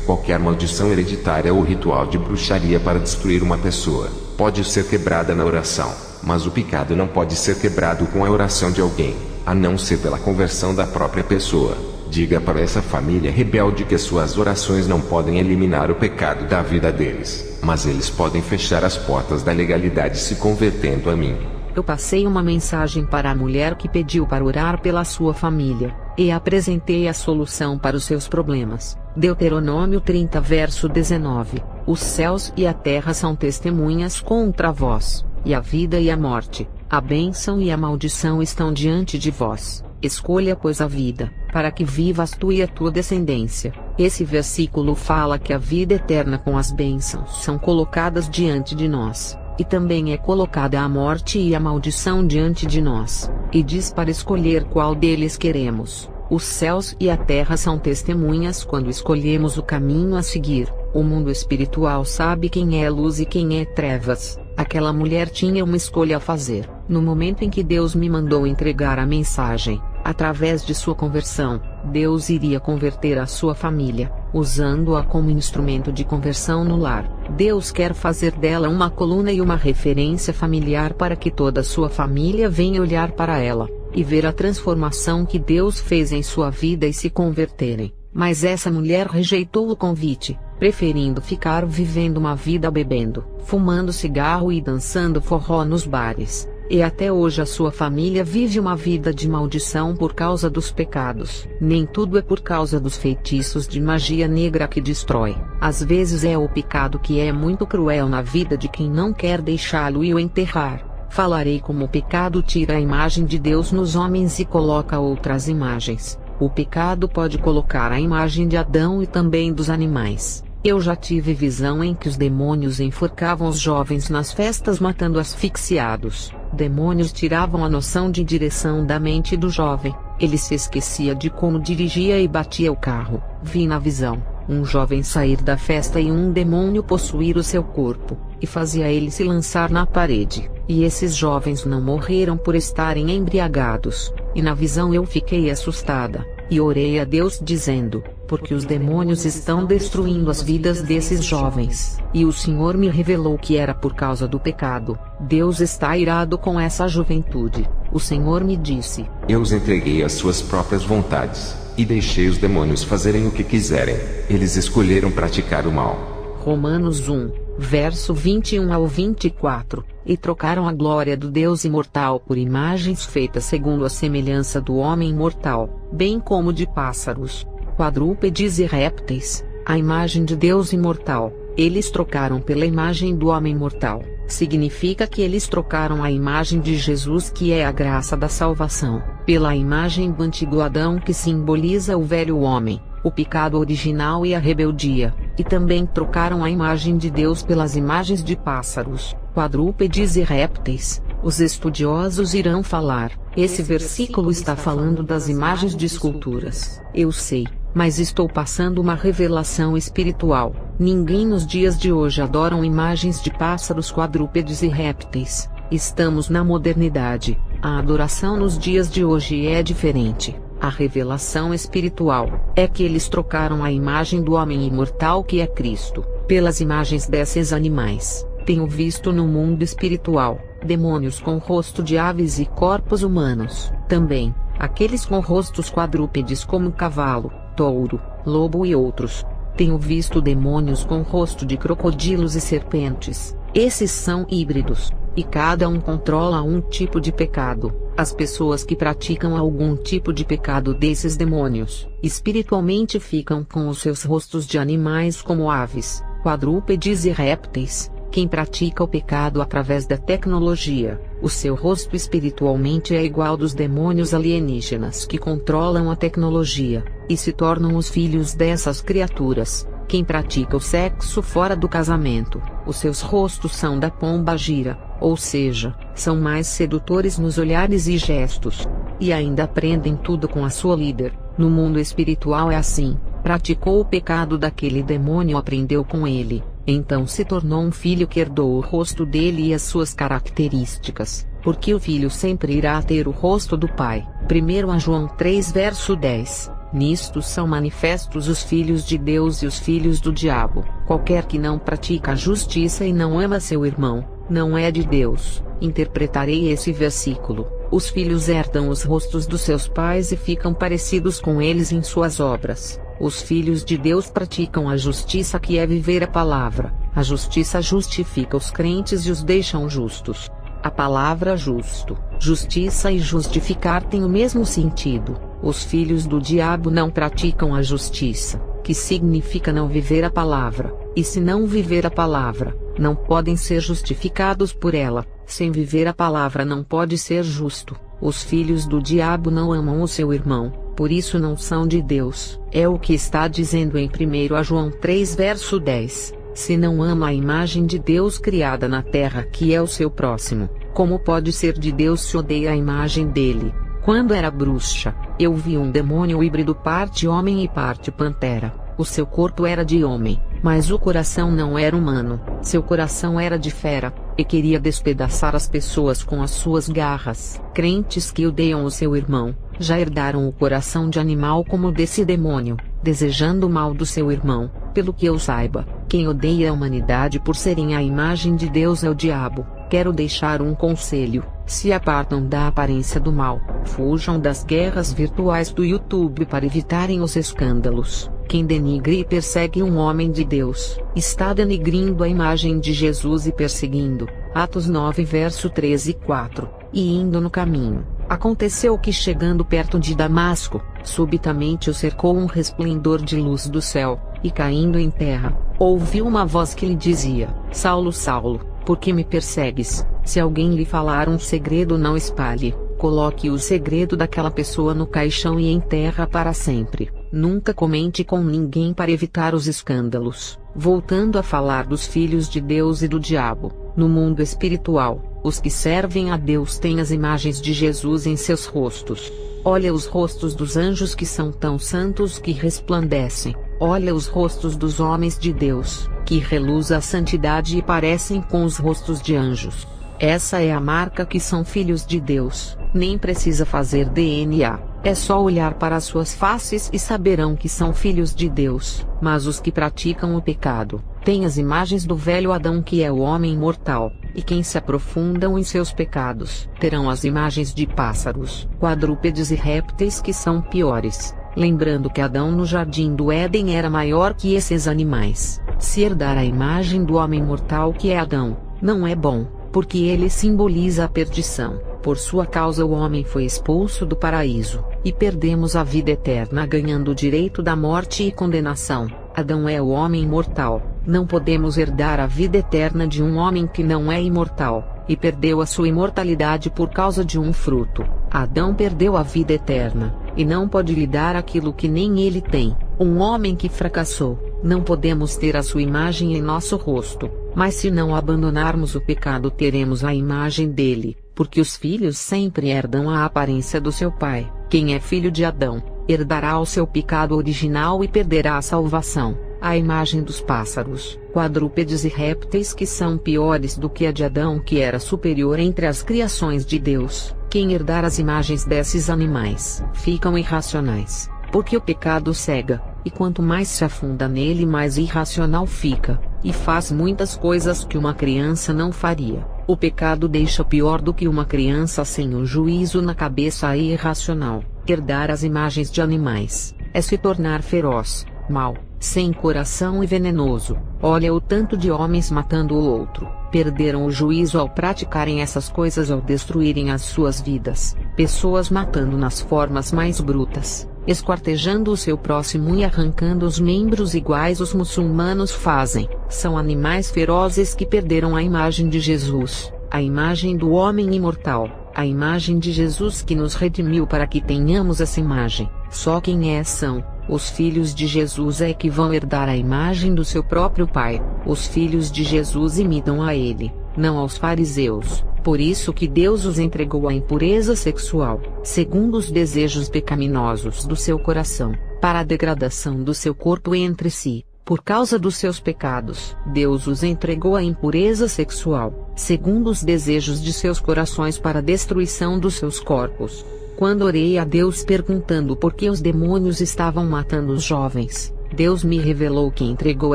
Qualquer maldição hereditária ou ritual de bruxaria para destruir uma pessoa pode ser quebrada na oração, mas o pecado não pode ser quebrado com a oração de alguém, a não ser pela conversão da própria pessoa. Diga para essa família rebelde que suas orações não podem eliminar o pecado da vida deles, mas eles podem fechar as portas da legalidade se convertendo a mim. Eu passei uma mensagem para a mulher que pediu para orar pela sua família, e apresentei a solução para os seus problemas. Deuteronômio 30 verso 19. Os céus e a terra são testemunhas contra vós, e a vida e a morte, a bênção e a maldição estão diante de vós. Escolha pois a vida, para que vivas tu e a tua descendência. Esse versículo fala que a vida eterna com as bênçãos são colocadas diante de nós. E também é colocada a morte e a maldição diante de nós, e diz para escolher qual deles queremos. Os céus e a terra são testemunhas quando escolhemos o caminho a seguir. O mundo espiritual sabe quem é luz e quem é trevas. Aquela mulher tinha uma escolha a fazer. No momento em que Deus me mandou entregar a mensagem, através de sua conversão, Deus iria converter a sua família, usando-a como instrumento de conversão no lar. Deus quer fazer dela uma coluna e uma referência familiar para que toda a sua família venha olhar para ela, e ver a transformação que Deus fez em sua vida e se converterem. Mas essa mulher rejeitou o convite, preferindo ficar vivendo uma vida bebendo, fumando cigarro e dançando forró nos bares. E até hoje a sua família vive uma vida de maldição por causa dos pecados. Nem tudo é por causa dos feitiços de magia negra que destrói. Às vezes é o pecado que é muito cruel na vida de quem não quer deixá-lo e o enterrar. Falarei como o pecado tira a imagem de Deus nos homens e coloca outras imagens. O pecado pode colocar a imagem de Adão e também dos animais. Eu já tive visão em que os demônios enforcavam os jovens nas festas matando asfixiados. Demônios tiravam a noção de direção da mente do jovem. Ele se esquecia de como dirigia e batia o carro. Vi na visão um jovem sair da festa e um demônio possuir o seu corpo, e fazia ele se lançar na parede. E esses jovens não morreram por estarem embriagados. E na visão eu fiquei assustada, e orei a Deus dizendo: porque os demônios estão destruindo as vidas desses jovens. E o Senhor me revelou que era por causa do pecado. Deus está irado com essa juventude. O Senhor me disse: eu os entreguei às suas próprias vontades, e deixei os demônios fazerem o que quiserem. Eles escolheram praticar o mal. Romanos 1, verso 21 ao 24. E trocaram a glória do Deus imortal por imagens feitas segundo a semelhança do homem mortal, bem como de pássaros, quadrúpedes e répteis, a imagem de Deus imortal, eles trocaram pela imagem do homem mortal. Significa que eles trocaram a imagem de Jesus, que é a graça da salvação, pela imagem do antigo Adão, que simboliza o velho homem, o pecado original e a rebeldia, e também trocaram a imagem de Deus pelas imagens de pássaros, quadrúpedes e répteis. Os estudiosos irão falar: esse versículo está falando das imagens de esculturas. Eu sei, mas estou passando uma revelação espiritual. Ninguém nos dias de hoje adoram imagens de pássaros, quadrúpedes e répteis. Estamos na modernidade. A adoração nos dias de hoje é diferente. A revelação espiritual é que eles trocaram a imagem do homem imortal, que é Cristo, pelas imagens desses animais. Tenho visto no mundo espiritual demônios com rosto de aves e corpos humanos. Também aqueles com rostos quadrúpedes como cavalo, touro, lobo e outros. Tenho visto demônios com rosto de crocodilos e serpentes. Esses são híbridos, e cada um controla um tipo de pecado. As pessoas que praticam algum tipo de pecado desses demônios, espiritualmente ficam com os seus rostos de animais como aves, quadrúpedes e répteis. Quem pratica o pecado através da tecnologia, O seu rosto espiritualmente é igual dos demônios alienígenas que controlam a tecnologia, e se tornam os filhos dessas criaturas. Quem pratica o sexo fora do casamento, os seus rostos são da pomba gira, ou seja, são mais sedutores nos olhares e gestos. E ainda aprendem tudo com a sua líder. No mundo espiritual é assim: praticou o pecado daquele demônio, aprendeu com ele, então se tornou um filho que herdou o rosto dele e as suas características, porque o filho sempre irá ter o rosto do pai. 1 João 3 verso 10. Nisto são manifestos os filhos de Deus e os filhos do diabo. Qualquer que não pratica a justiça e não ama seu irmão, não é de Deus. Interpretarei esse versículo: os filhos herdam os rostos dos seus pais e ficam parecidos com eles em suas obras. Os filhos de Deus praticam a justiça, que é viver a palavra. A justiça justifica os crentes e os deixam justos. A palavra justo, justiça e justificar têm o mesmo sentido. Os filhos do diabo não praticam a justiça, que significa não viver a palavra, e se não viver a palavra, não podem ser justificados por ela. Sem viver a palavra não pode ser justo. Os filhos do diabo não amam o seu irmão, por isso não são de Deus. É o que está dizendo em 1 João 3 verso 10. Se não ama a imagem de Deus criada na terra, que é o seu próximo, como pode ser de Deus se odeia a imagem dele? Quando era bruxa, eu vi um demônio híbrido, parte homem e parte pantera. O seu corpo era de homem, mas o coração não era humano. Seu coração era de fera, e queria despedaçar as pessoas com as suas garras. Crentes que odeiam o seu irmão, já herdaram o coração de animal como o desse demônio, desejando o mal do seu irmão. Pelo que eu saiba, quem odeia a humanidade por serem a imagem de Deus é o diabo. Quero deixar um conselho: se apartam da aparência do mal, fujam das guerras virtuais do YouTube para evitarem os escândalos. Quem denigre e persegue um homem de Deus, está denigrindo a imagem de Jesus e perseguindo. Atos 9 verso 13 e 4. E indo no caminho, aconteceu que, chegando perto de Damasco, subitamente o cercou um resplendor de luz do céu, e caindo em terra, ouviu uma voz que lhe dizia: Saulo, Saulo, por que me persegues? Se alguém lhe falar um segredo, não espalhe. Coloque o segredo daquela pessoa no caixão e enterra para sempre. Nunca comente com ninguém para evitar os escândalos. Voltando a falar dos filhos de Deus e do diabo, no mundo espiritual, os que servem a Deus têm as imagens de Jesus em seus rostos. Olha os rostos dos anjos, que são tão santos que resplandecem. Olha os rostos dos homens de Deus, que reluz a santidade e parecem com os rostos de anjos. Essa é a marca que são filhos de Deus. Nem precisa fazer DNA, é só olhar para as suas faces e saberão que são filhos de Deus. Mas os que praticam o pecado, têm as imagens do velho Adão, que é o homem mortal, e quem se aprofundam em seus pecados, terão as imagens de pássaros, quadrúpedes e répteis, que são piores. Lembrando que Adão no jardim do Éden era maior que esses animais. Se herdar a imagem do homem mortal, que é Adão, não é bom, porque ele simboliza a perdição. Por sua causa o homem foi expulso do paraíso, e perdemos a vida eterna ganhando o direito da morte e condenação. Adão é o homem mortal, não podemos herdar a vida eterna de um homem que não é imortal, e perdeu a sua imortalidade por causa de um fruto. Adão perdeu a vida eterna, e não pode lhe dar aquilo que nem ele tem. Um homem que fracassou, não podemos ter a sua imagem em nosso rosto, mas se não abandonarmos o pecado teremos a imagem dele, porque os filhos sempre herdam a aparência do seu pai. Quem é filho de Adão, herdará o seu pecado original e perderá a salvação. A imagem dos pássaros, quadrúpedes e répteis, que são piores do que a de Adão, que era superior entre as criações de Deus. Quem herdar as imagens desses animais, ficam irracionais, porque o pecado cega, e quanto mais se afunda nele, mais irracional fica, e faz muitas coisas que uma criança não faria. O pecado deixa pior do que uma criança sem o juízo na cabeça e irracional. Herdar as imagens de animais é se tornar feroz, mau, sem coração e venenoso. Olha o tanto de homens matando o outro. Perderam o juízo ao praticarem essas coisas, ao destruírem as suas vidas. Pessoas matando nas formas mais brutas, esquartejando o seu próximo e arrancando os membros, iguais os muçulmanos fazem. São animais ferozes que perderam a imagem de Jesus. a imagem do homem imortal, a imagem de Jesus que nos redimiu para que tenhamos essa imagem. Só quem são os filhos de Jesus é que vão herdar a imagem do seu próprio Pai. Os filhos de Jesus imitam a ele, não aos fariseus. Por isso que Deus os entregou à impureza sexual, segundo os desejos pecaminosos do seu coração, para a degradação do seu corpo entre si. Por causa dos seus pecados, Deus os entregou à impureza sexual, segundo os desejos de seus corações, para a destruição dos seus corpos. Quando orei a Deus perguntando por que os demônios estavam matando os jovens, Deus me revelou que entregou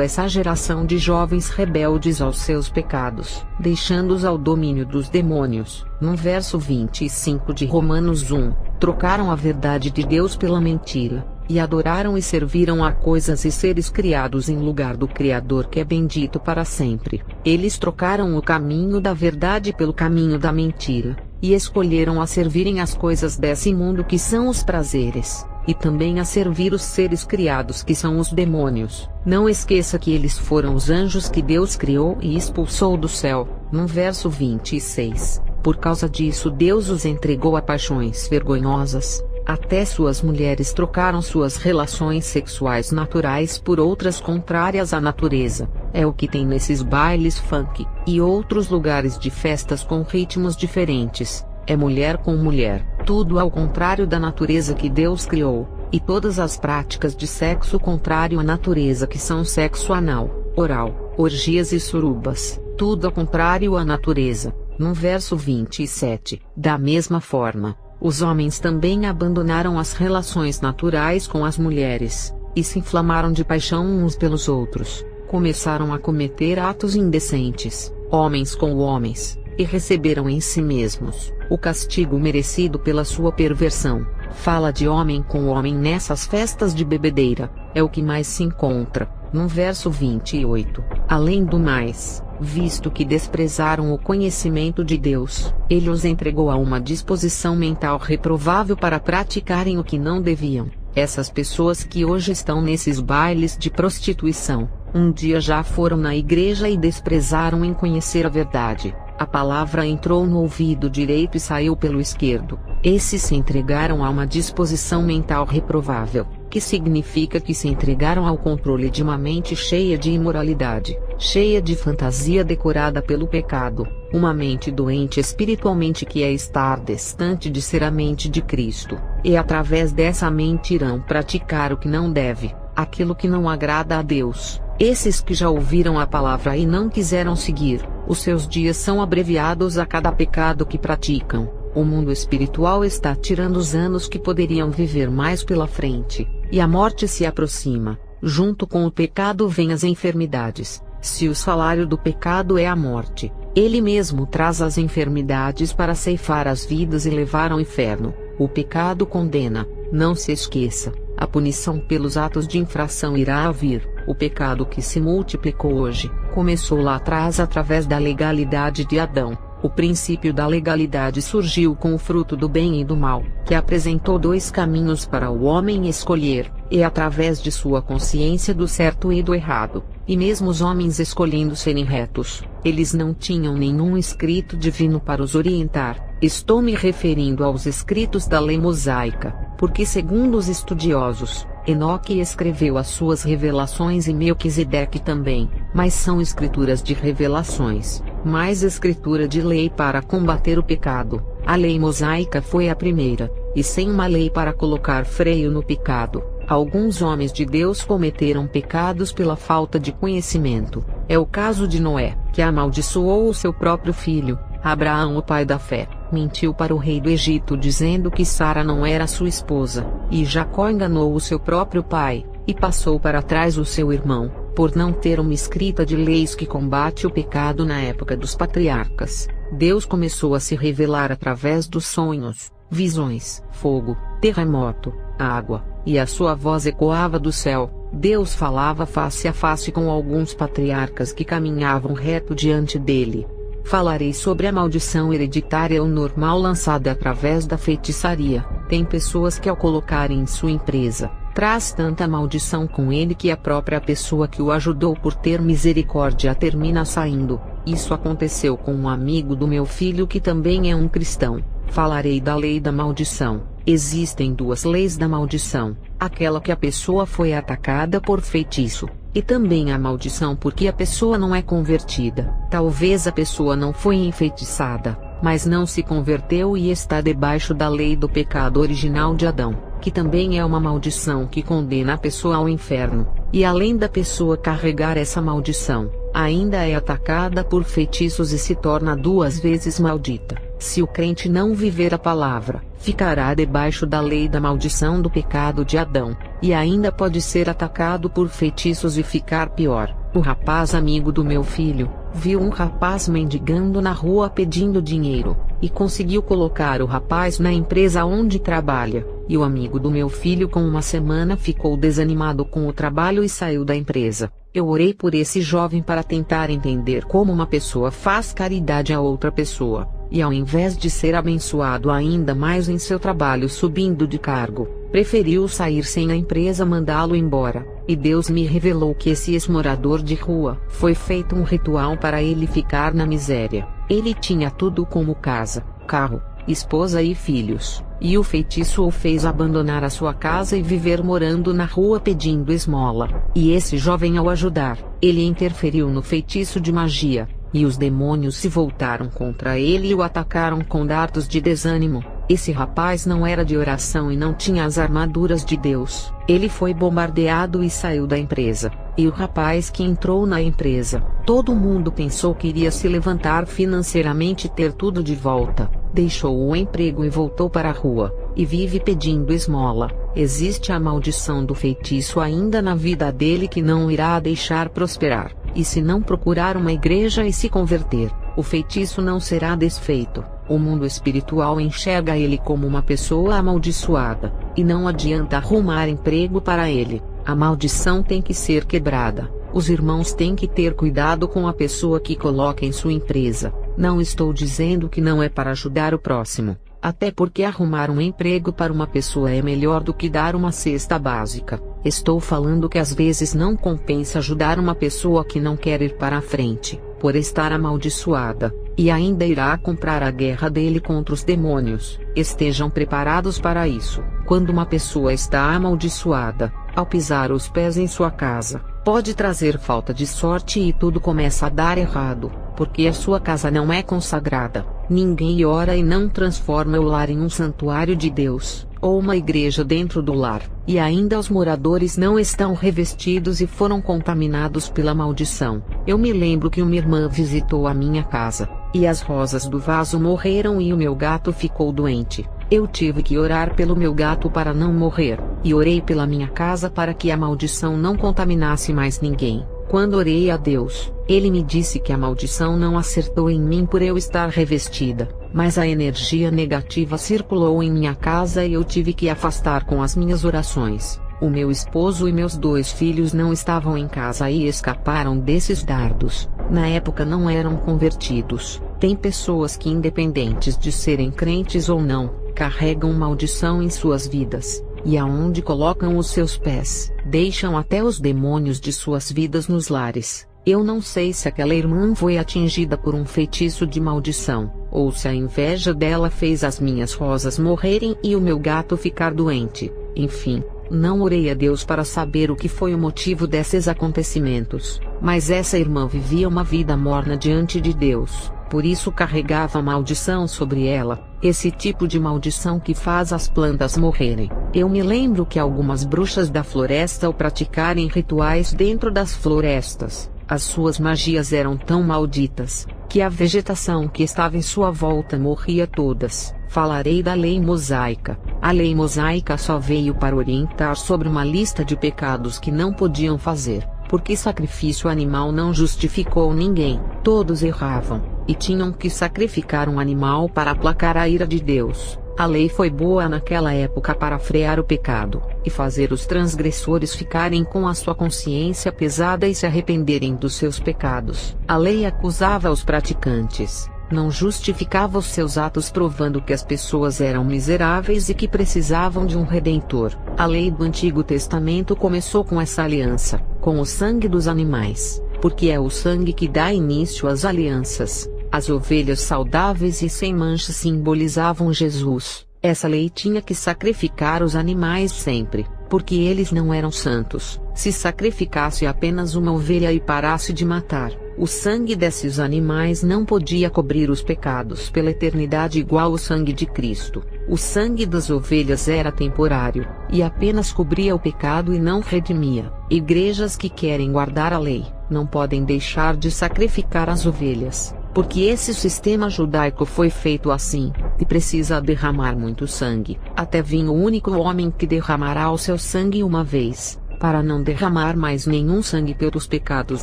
essa geração de jovens rebeldes aos seus pecados, deixando-os ao domínio dos demônios. No verso 25 de Romanos 1, trocaram a verdade de Deus pela mentira, e adoraram e serviram a coisas e seres criados em lugar do Criador, que é bendito para sempre. Eles trocaram o caminho da verdade pelo caminho da mentira, e escolheram a servirem as coisas desse mundo, que são os prazeres, e também a servir os seres criados, que são os demônios. Não esqueça que eles foram os anjos que Deus criou e expulsou do céu. No verso 26, por causa disso Deus os entregou a paixões vergonhosas. Até suas mulheres trocaram suas relações sexuais naturais por outras contrárias à natureza. É o que tem nesses bailes funk, e outros lugares de festas com ritmos diferentes. É mulher com mulher, tudo ao contrário da natureza que Deus criou, e todas as práticas de sexo contrário à natureza, que são sexo anal, oral, orgias e surubas, tudo ao contrário à natureza. No verso 27, da mesma forma, os homens também abandonaram as relações naturais com as mulheres, e se inflamaram de paixão uns pelos outros, começaram a cometer atos indecentes, homens com homens, e receberam em si mesmos o castigo merecido pela sua perversão. Fala de homem com homem nessas festas de bebedeira, é o que mais se encontra. No verso 28, além do mais, visto que desprezaram o conhecimento de Deus, ele os entregou a uma disposição mental reprovável para praticarem o que não deviam. Essas pessoas que hoje estão nesses bailes de prostituição, um dia já foram na igreja e desprezaram em conhecer a verdade. A palavra entrou no ouvido direito e saiu pelo esquerdo. Esses se entregaram a uma disposição mental reprovável, que significa que se entregaram ao controle de uma mente cheia de imoralidade, cheia de fantasia decorada pelo pecado, uma mente doente espiritualmente, que é estar distante de ser a mente de Cristo, e através dessa mente irão praticar o que não deve, aquilo que não agrada a Deus. Esses que já ouviram a palavra e não quiseram seguir, os seus dias são abreviados a cada pecado que praticam. O mundo espiritual está tirando os anos que poderiam viver mais pela frente, e a morte se aproxima. Junto com o pecado vêm as enfermidades. Se o salário do pecado é a morte, ele mesmo traz as enfermidades para ceifar as vidas e levar ao inferno. O pecado condena. Não se esqueça, a punição pelos atos de infração irá vir. O pecado que se multiplicou hoje, começou lá atrás através da legalidade de Adão. O princípio da legalidade surgiu com o fruto do bem e do mal, que apresentou dois caminhos para o homem escolher, e através de sua consciência do certo e do errado, e mesmo os homens escolhendo serem retos, eles não tinham nenhum escrito divino para os orientar. Estou me referindo aos escritos da lei mosaica, porque segundo os estudiosos, Enoque escreveu as suas revelações e Melquisedeque também, mas são escrituras de revelações, mais escritura de lei para combater o pecado. A lei mosaica foi a primeira, e sem uma lei para colocar freio no pecado, alguns homens de Deus cometeram pecados pela falta de conhecimento. É o caso de Noé, que amaldiçoou o seu próprio filho. Abraão, o pai da fé, mentiu para o rei do Egito dizendo que Sara não era sua esposa, e Jacó enganou o seu próprio pai, e passou para trás o seu irmão, por não ter uma escrita de leis que combate o pecado na época dos patriarcas. Deus começou a se revelar através dos sonhos, visões, fogo, terremoto, água, e a sua voz ecoava do céu. Deus falava face a face com alguns patriarcas que caminhavam reto diante dele. Falarei sobre a maldição hereditária ou normal lançada através da feitiçaria. Tem pessoas que, ao colocarem em sua empresa, traz tanta maldição com ele que a própria pessoa que o ajudou por ter misericórdia termina saindo. Isso aconteceu com um amigo do meu filho que também é um cristão. Falarei da lei da maldição. Existem duas leis da maldição: aquela que a pessoa foi atacada por feitiço, e também a maldição porque a pessoa não é convertida. Talvez a pessoa não foi enfeitiçada, mas não se converteu e está debaixo da lei do pecado original de Adão, que também é uma maldição que condena a pessoa ao inferno. E além da pessoa carregar essa maldição, ainda é atacada por feitiços e se torna 2 vezes maldita. Se o crente não viver a palavra, ficará debaixo da lei da maldição do pecado de Adão, e ainda pode ser atacado por feitiços e ficar pior. O rapaz amigo do meu filho viu um rapaz mendigando na rua pedindo dinheiro, e conseguiu colocar o rapaz na empresa onde trabalha. E o amigo do meu filho com uma semana ficou desanimado com o trabalho e saiu da empresa. Eu orei por esse jovem para tentar entender como uma pessoa faz caridade a outra pessoa, e ao invés de ser abençoado ainda mais em seu trabalho subindo de cargo, preferiu sair sem a empresa mandá-lo embora. E Deus me revelou que esse ex-morador de rua foi feito um ritual para ele ficar na miséria. Ele tinha tudo como casa, carro, esposa e filhos, e o feitiço o fez abandonar a sua casa e viver morando na rua pedindo esmola. E esse jovem, ao ajudar, ele interferiu no feitiço de magia, e os demônios se voltaram contra ele e o atacaram com dardos de desânimo. Esse rapaz não era de oração e não tinha as armaduras de Deus. Ele foi bombardeado e saiu da empresa. E o rapaz que entrou na empresa, todo mundo pensou que iria se levantar financeiramente e ter tudo de volta. Deixou o emprego e voltou para a rua, e vive pedindo esmola. Existe a maldição do feitiço ainda na vida dele que não irá deixar prosperar. E se não procurar uma igreja e se converter, o feitiço não será desfeito. O mundo espiritual enxerga ele como uma pessoa amaldiçoada, e não adianta arrumar emprego para ele. A maldição tem que ser quebrada. Os irmãos têm que ter cuidado com a pessoa que coloca em sua empresa. Não estou dizendo que não é para ajudar o próximo, até porque arrumar um emprego para uma pessoa é melhor do que dar uma cesta básica. Estou falando que às vezes não compensa ajudar uma pessoa que não quer ir para a frente, por estar amaldiçoada, e ainda irá comprar a guerra dele contra os demônios. Estejam preparados para isso. Quando uma pessoa está amaldiçoada, ao pisar os pés em sua casa, pode trazer falta de sorte e tudo começa a dar errado, porque a sua casa não é consagrada. Ninguém ora e não transforma o lar em um santuário de Deus, ou uma igreja dentro do lar, e ainda os moradores não estão revestidos e foram contaminados pela maldição. Eu me lembro que uma irmã visitou a minha casa, e as rosas do vaso morreram e o meu gato ficou doente. Eu tive que orar pelo meu gato para não morrer, e orei pela minha casa para que a maldição não contaminasse mais ninguém. Quando orei a Deus, Ele me disse que a maldição não acertou em mim por eu estar revestida, mas a energia negativa circulou em minha casa e eu tive que afastar com as minhas orações. O meu esposo e meus 2 filhos não estavam em casa e escaparam desses dardos. Na época não eram convertidos. Tem pessoas que, independentes de serem crentes ou não, carregam maldição em suas vidas, e aonde colocam os seus pés, deixam até os demônios de suas vidas nos lares. Eu não sei se aquela irmã foi atingida por um feitiço de maldição, ou se a inveja dela fez as minhas rosas morrerem e o meu gato ficar doente. Enfim, não orei a Deus para saber o que foi o motivo desses acontecimentos, mas essa irmã vivia uma vida morna diante de Deus, por isso carregava maldição sobre ela, esse tipo de maldição que faz as plantas morrerem. Eu me lembro que algumas bruxas da floresta ao praticarem rituais dentro das florestas, as suas magias eram tão malditas, que a vegetação que estava em sua volta morria todas. Falarei da lei mosaica. A lei mosaica só veio para orientar sobre uma lista de pecados que não podiam fazer, porque sacrifício animal não justificou ninguém. Todos erravam, e tinham que sacrificar um animal para aplacar a ira de Deus. A lei foi boa naquela época para frear o pecado, e fazer os transgressores ficarem com a sua consciência pesada e se arrependerem dos seus pecados. A lei acusava os praticantes, não justificava os seus atos, provando que as pessoas eram miseráveis e que precisavam de um redentor. A lei do Antigo Testamento começou com essa aliança, com o sangue dos animais, porque é o sangue que dá início às alianças. As ovelhas saudáveis e sem mancha simbolizavam Jesus. Essa lei tinha que sacrificar os animais sempre, porque eles não eram santos. Se sacrificasse apenas uma ovelha e parasse de matar, o sangue desses animais não podia cobrir os pecados pela eternidade igual o sangue de Cristo. O sangue das ovelhas era temporário, e apenas cobria o pecado e não redimia. Igrejas que querem guardar a lei, não podem deixar de sacrificar as ovelhas, porque esse sistema judaico foi feito assim, e precisa derramar muito sangue, até vir o único homem que derramará o seu sangue uma vez, para não derramar mais nenhum sangue pelos pecados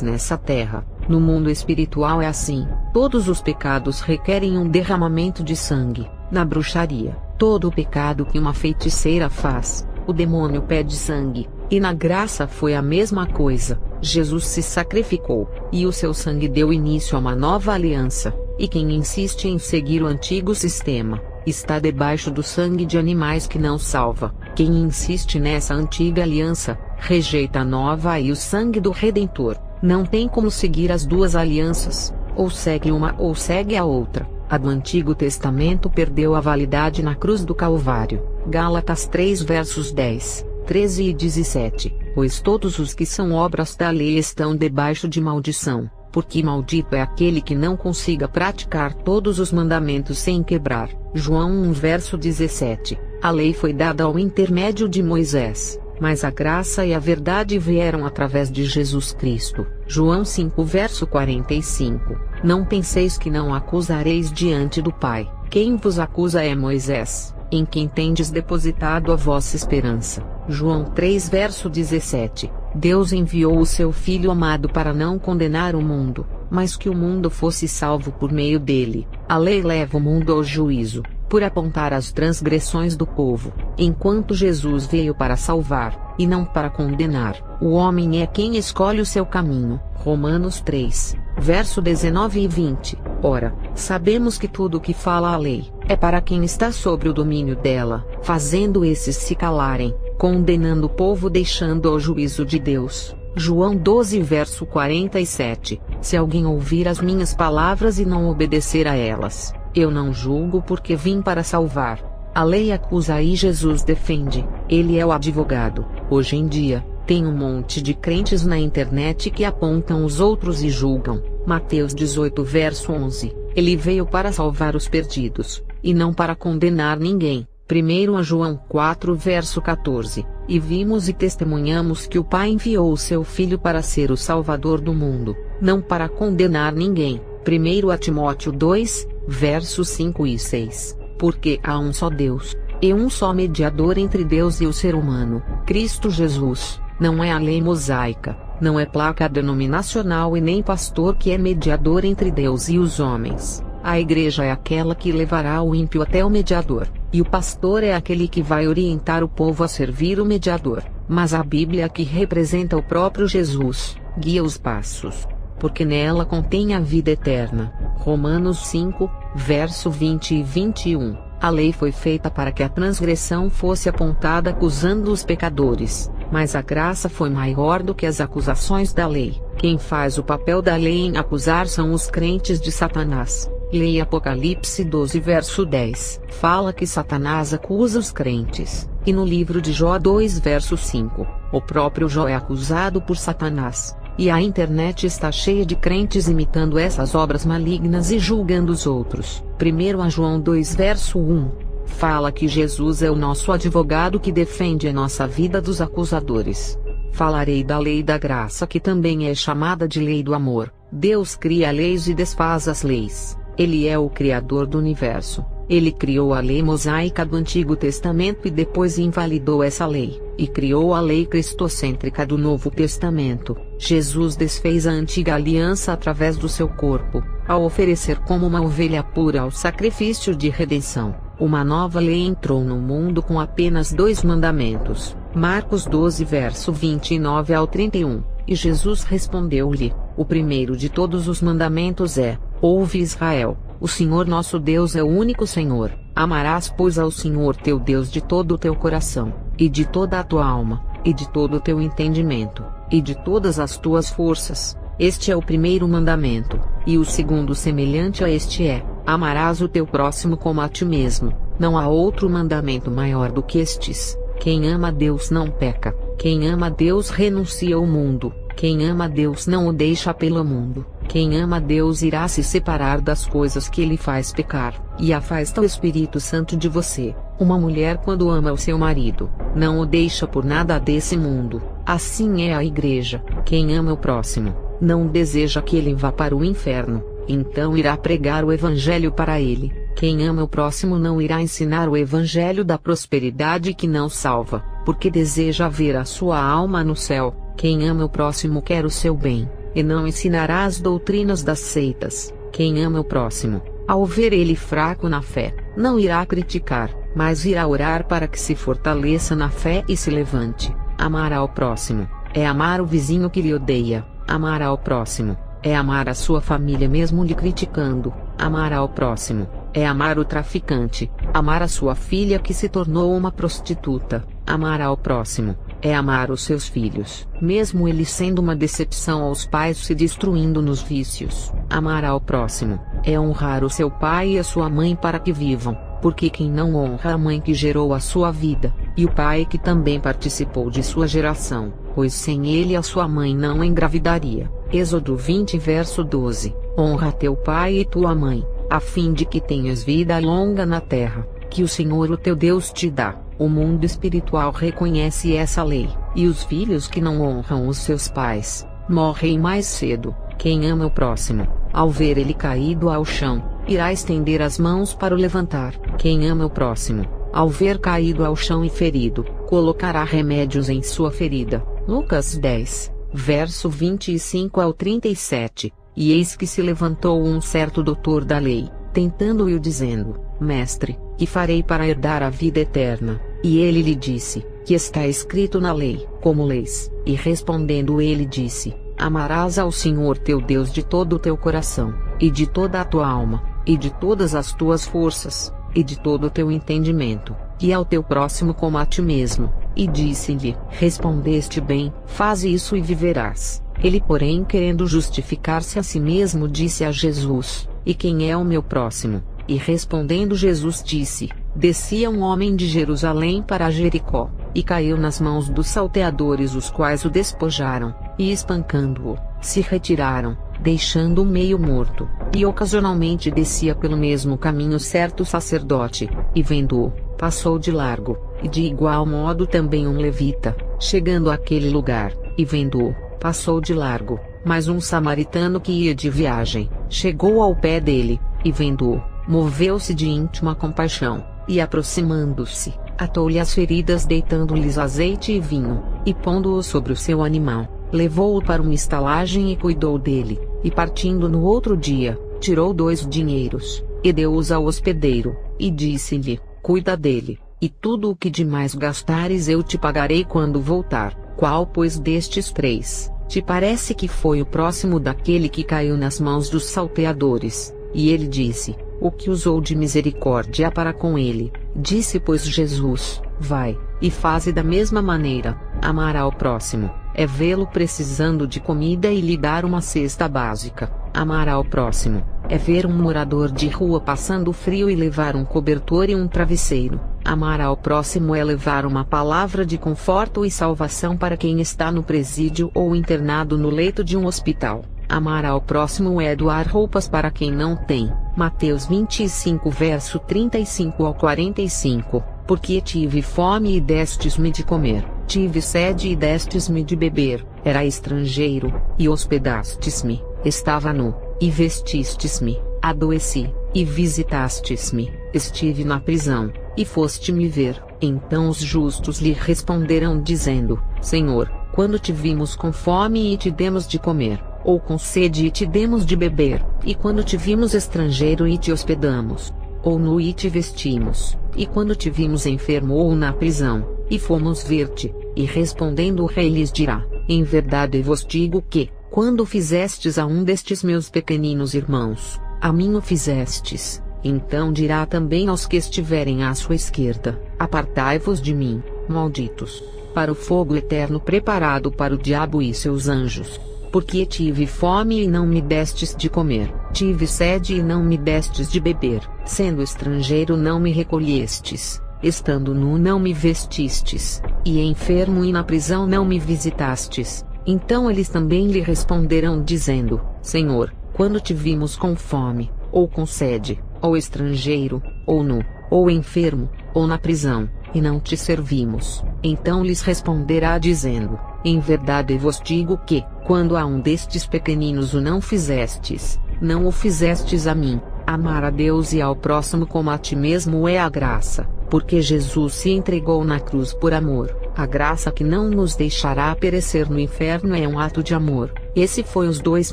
nessa terra. No mundo espiritual é assim, todos os pecados requerem um derramamento de sangue. Na bruxaria, todo o pecado que uma feiticeira faz, o demônio pede sangue, e na graça foi a mesma coisa. Jesus se sacrificou, e o seu sangue deu início a uma nova aliança, e quem insiste em seguir o antigo sistema, está debaixo do sangue de animais que não salva. Quem insiste nessa antiga aliança, rejeita a nova e o sangue do Redentor. Não tem como seguir as duas alianças, ou segue uma ou segue a outra. A do Antigo Testamento perdeu a validade na cruz do Calvário. Gálatas 3 versos 10, 13 e 17. Pois todos os que são obras da lei estão debaixo de maldição, porque maldito é aquele que não consiga praticar todos os mandamentos sem quebrar. João 1 verso 17. A lei foi dada ao intermédio de Moisés, mas a graça e a verdade vieram através de Jesus Cristo. João 5 verso 45. Não penseis que não acusareis diante do Pai. Quem vos acusa é Moisés, em quem tendes depositado a vossa esperança. João 3 verso 17. Deus enviou o seu Filho amado para não condenar o mundo, mas que o mundo fosse salvo por meio dele. A lei leva o mundo ao juízo, por apontar as transgressões do povo, enquanto Jesus veio para salvar, e não para condenar. O homem é quem escolhe o seu caminho. Romanos 3, verso 19 e 20. Ora, sabemos que tudo o que fala a lei, é para quem está sobre o domínio dela, fazendo esses se calarem, condenando o povo deixando ao juízo de Deus. João 12 verso 47. Se alguém ouvir as minhas palavras e não obedecer a elas, eu não julgo porque vim para salvar. A lei acusa e Jesus defende, ele é o advogado. Hoje em dia, tem um monte de crentes na internet que apontam os outros e julgam. Mateus 18 verso 11. Ele veio para salvar os perdidos, e não para condenar ninguém. 1 João 4 verso 14. E vimos e testemunhamos que o Pai enviou o seu Filho para ser o Salvador do mundo, não para condenar ninguém. 1 Timóteo 2, versos 5 e 6. Porque há um só Deus, e um só mediador entre Deus e o ser humano, Cristo Jesus. Não é a lei mosaica, não é placa denominacional e nem pastor que é mediador entre Deus e os homens. A igreja é aquela que levará o ímpio até o mediador, e o pastor é aquele que vai orientar o povo a servir o mediador. Mas a Bíblia, que representa o próprio Jesus, guia os passos, porque nela contém a vida eterna. Romanos 5, verso 20 e 21. A lei foi feita para que a transgressão fosse apontada acusando os pecadores, mas a graça foi maior do que as acusações da lei. Quem faz o papel da lei em acusar são os crentes de Satanás. Leia Apocalipse 12 verso 10. Fala que Satanás acusa os crentes, e no livro de Jó 2 verso 5, o próprio Jó é acusado por Satanás. E a internet está cheia de crentes imitando essas obras malignas e julgando os outros. 1 João 2 verso 1. Fala que Jesus é o nosso advogado que defende a nossa vida dos acusadores. Falarei da lei da graça, que também é chamada de lei do amor. Deus cria leis e desfaz as leis. Ele é o criador do universo. Ele criou a lei mosaica do Antigo Testamento e depois invalidou essa lei, e criou a lei cristocêntrica do Novo Testamento. Jesus desfez a antiga aliança através do seu corpo, ao oferecer como uma ovelha pura ao sacrifício de redenção. Uma nova lei entrou no mundo com apenas 2 mandamentos. Marcos 12 verso 29 ao 31. E Jesus respondeu-lhe: o primeiro de todos os mandamentos é: ouve Israel, o Senhor nosso Deus é o único Senhor. Amarás, pois, ao Senhor teu Deus de todo o teu coração, e de toda a tua alma, e de todo o teu entendimento, e de todas as tuas forças. Este é o primeiro mandamento, e o segundo semelhante a este é: amarás o teu próximo como a ti mesmo. Não há outro mandamento maior do que estes. Quem ama a Deus não peca. Quem ama a Deus renuncia ao mundo. Quem ama a Deus não o deixa pelo mundo. Quem ama a Deus irá se separar das coisas que ele faz pecar, e afasta o Espírito Santo de você. Uma mulher, quando ama o seu marido, não o deixa por nada desse mundo. Assim é a igreja. Quem ama o próximo, não deseja que ele vá para o inferno, então irá pregar o evangelho para ele. Quem ama o próximo não irá ensinar o evangelho da prosperidade que não salva, porque deseja ver a sua alma no céu. Quem ama o próximo quer o seu bem, e não ensinará as doutrinas das seitas. Quem ama o próximo, ao ver ele fraco na fé, não irá criticar, mas irá orar para que se fortaleça na fé e se levante. Amar ao próximo é amar o vizinho que lhe odeia. Amar ao próximo é amar a sua família mesmo lhe criticando. Amar ao próximo é amar o traficante, amar a sua filha que se tornou uma prostituta. Amar ao próximo é amar os seus filhos, mesmo eles sendo uma decepção aos pais se destruindo nos vícios. Amar ao próximo é honrar o seu pai e a sua mãe para que vivam, porque quem não honra a mãe que gerou a sua vida, e o pai que também participou de sua geração, pois sem ele a sua mãe não engravidaria. Êxodo 20 verso 12. Honra teu pai e tua mãe, a fim de que tenhas vida longa na terra, que o Senhor o teu Deus te dá. O mundo espiritual reconhece essa lei, e os filhos que não honram os seus pais, morrem mais cedo. Quem ama o próximo, ao ver ele caído ao chão, irá estender as mãos para o levantar. Quem ama o próximo, ao ver caído ao chão e ferido, colocará remédios em sua ferida. Lucas 10, verso 25 ao 37. E eis que se levantou um certo doutor da lei, tentando-o dizendo: Mestre, que farei para herdar a vida eterna? E ele lhe disse: Que está escrito na lei, como lês? E respondendo ele disse: Amarás ao Senhor teu Deus de todo o teu coração, e de toda a tua alma, e de todas as tuas forças, e de todo o teu entendimento, e ao teu próximo como a ti mesmo. E disse-lhe: Respondeste bem, faze isso e viverás. Ele, porém, querendo justificar-se a si mesmo, disse a Jesus: E quem é o meu próximo? E respondendo Jesus disse: Descia um homem de Jerusalém para Jericó, e caiu nas mãos dos salteadores, os quais o despojaram, e espancando-o, se retiraram, deixando-o meio morto. E ocasionalmente descia pelo mesmo caminho certo sacerdote, e vendo-o, passou de largo, e de igual modo também um levita, chegando àquele lugar, e vendo-o, passou de largo. Mas um samaritano que ia de viagem, chegou ao pé dele, e vendo-o, moveu-se de íntima compaixão, e aproximando-se, atou-lhe as feridas, deitando-lhes azeite e vinho, e pondo-o sobre o seu animal, levou-o para uma estalagem e cuidou dele. E partindo no outro dia, tirou 2 dinheiros, e deu-os ao hospedeiro, e disse-lhe: Cuida dele, e tudo o que demais gastares eu te pagarei quando voltar. Qual, pois, destes 3 te parece que foi o próximo daquele que caiu nas mãos dos salteadores? E ele disse: O que usou de misericórdia para com ele. Disse, pois, Jesus: Vai, e faze da mesma maneira. Amar ao próximo é vê-lo precisando de comida e lhe dar uma cesta básica. Amar ao próximo é ver um morador de rua passando frio e levar um cobertor e um travesseiro. Amar ao próximo é levar uma palavra de conforto e salvação para quem está no presídio ou internado no leito de um hospital. Amar ao próximo é doar roupas para quem não tem. Mateus 25 verso 35 ao 45. Porque tive fome e destes-me de comer, tive sede e destes-me de beber, era estrangeiro, e hospedastes-me, estava nu, e vestistes-me, adoeci, e visitastes-me, estive na prisão, e foste-me ver. Então os justos lhe responderão dizendo: Senhor, quando te vimos com fome e te demos de comer, ou com sede e te demos de beber, e quando te vimos estrangeiro e te hospedamos, ou nu e te vestimos, e quando te vimos enfermo ou na prisão, e fomos ver-te? E respondendo o rei lhes dirá: Em verdade vos digo que, quando fizestes a um destes meus pequeninos irmãos, a mim o fizestes. Então dirá também aos que estiverem à sua esquerda: Apartai-vos de mim, malditos, para o fogo eterno preparado para o diabo e seus anjos. Porque tive fome e não me destes de comer, tive sede e não me destes de beber, sendo estrangeiro não me recolhestes, estando nu não me vestistes, e enfermo e na prisão não me visitastes. Então eles também lhe responderão dizendo: Senhor, quando te vimos com fome, ou com sede, ou estrangeiro, ou nu, ou enfermo, ou na prisão, e não te servimos? Então lhes responderá dizendo: Em verdade vos digo que, quando a um destes pequeninos o não fizestes, não o fizestes a mim. Amar a Deus e ao próximo como a ti mesmo é a graça, porque Jesus se entregou na cruz por amor. A graça que não nos deixará perecer no inferno é um ato de amor. Esse foi os 2